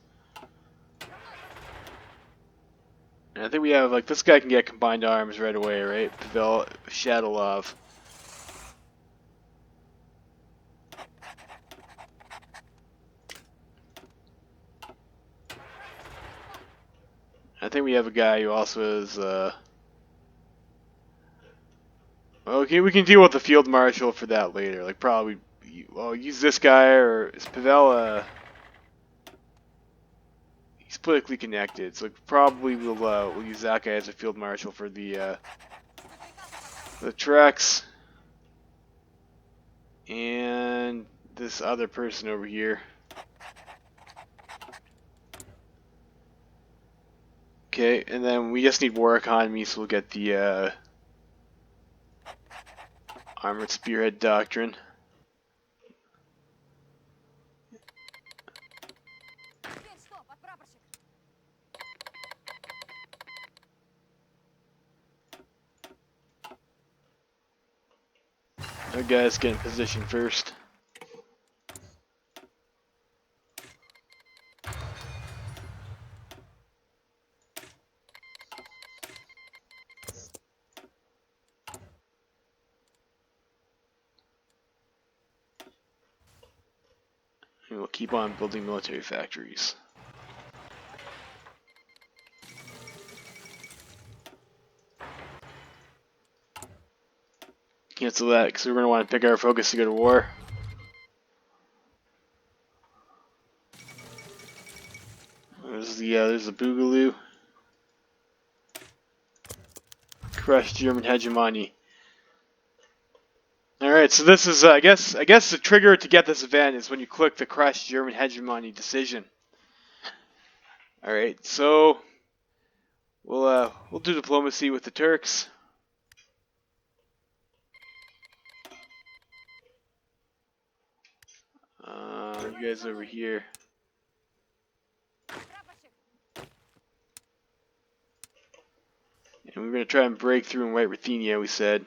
And I think we have, like, this guy can get combined arms right away, right? Pavel Shadowlov. I think we have a guy who also is, okay, we can deal with the field marshal for that later. Like, probably, well, use this guy, or is Pavel, he's politically connected, so probably we'll use that guy as a field marshal for the treks. And this other person over here. Okay, and then we just need war economy, so we'll get the armored spearhead doctrine. Our guys get in position first. And we'll keep on building military factories. Cancel that, because we're going to want to pick our focus to go to war. There's the Boogaloo. Crush German hegemony. Alright, so this is, I guess the trigger to get this event is when you click the Crush German hegemony decision. Alright, so we'll do diplomacy with the Turks. You guys over here. And we're going to try and break through in White Ruthenia, we said.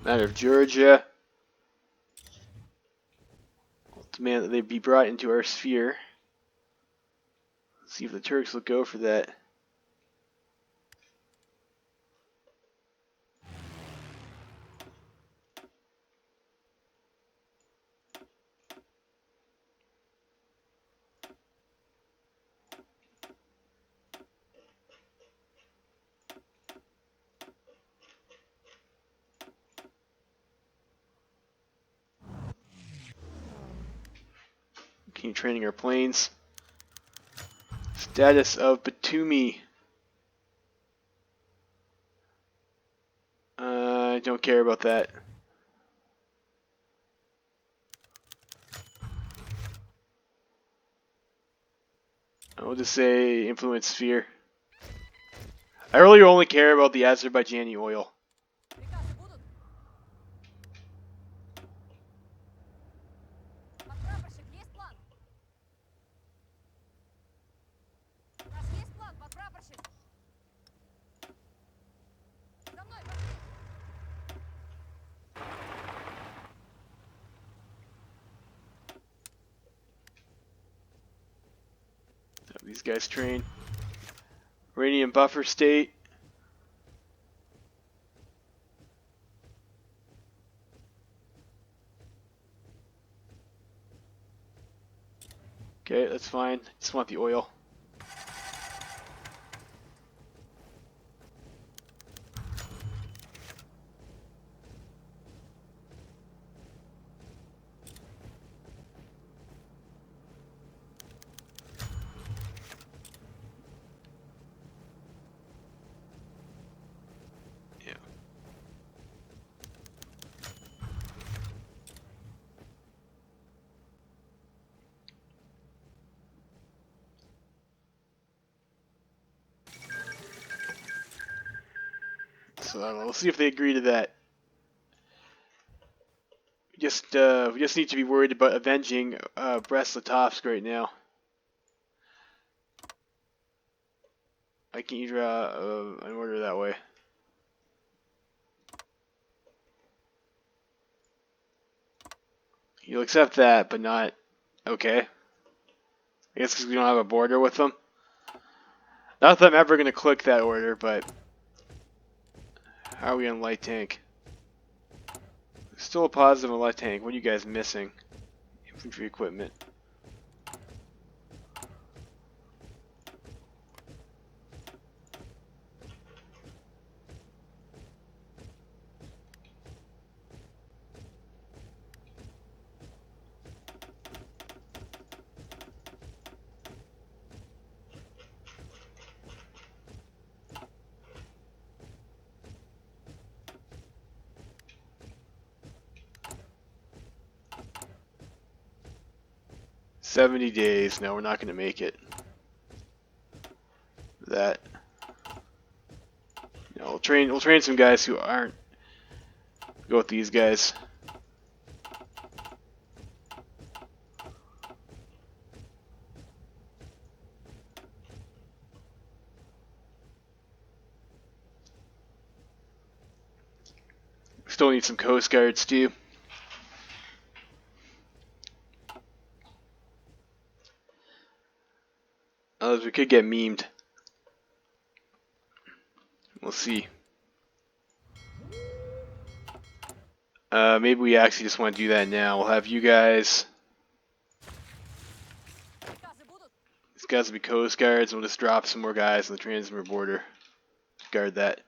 Matter of Georgia. We'll demand that they be brought into our sphere. Let's see if the Turks will go for that. Continue training our planes. Status of Batumi. I don't care about that. I'll just say influence sphere. I really only care about the Azerbaijani oil. These guys train. Uranium buffer state. Okay, that's fine. Just want the oil. Yeah. So I don't know. We'll see if they agree to that. We just need to be worried about avenging Brest-Litovsk right now. I can draw an order that way. You'll accept that, but not okay. I guess because we don't have a border with them. Not that I'm ever going to click that order, but how are we on light tank? Still a positive on light tank. What are you guys missing? Infantry equipment. $70 days. No, we're not going to make it. That. No, we'll train some guys who aren't. Go with these guys. Still need some Coast Guards too. Otherwise we could get memed. We'll see. Maybe we actually just want to do that now. We'll have you guys. These guys will be Coast Guards, and we'll just drop some more guys on the Transmitter border. Guard that.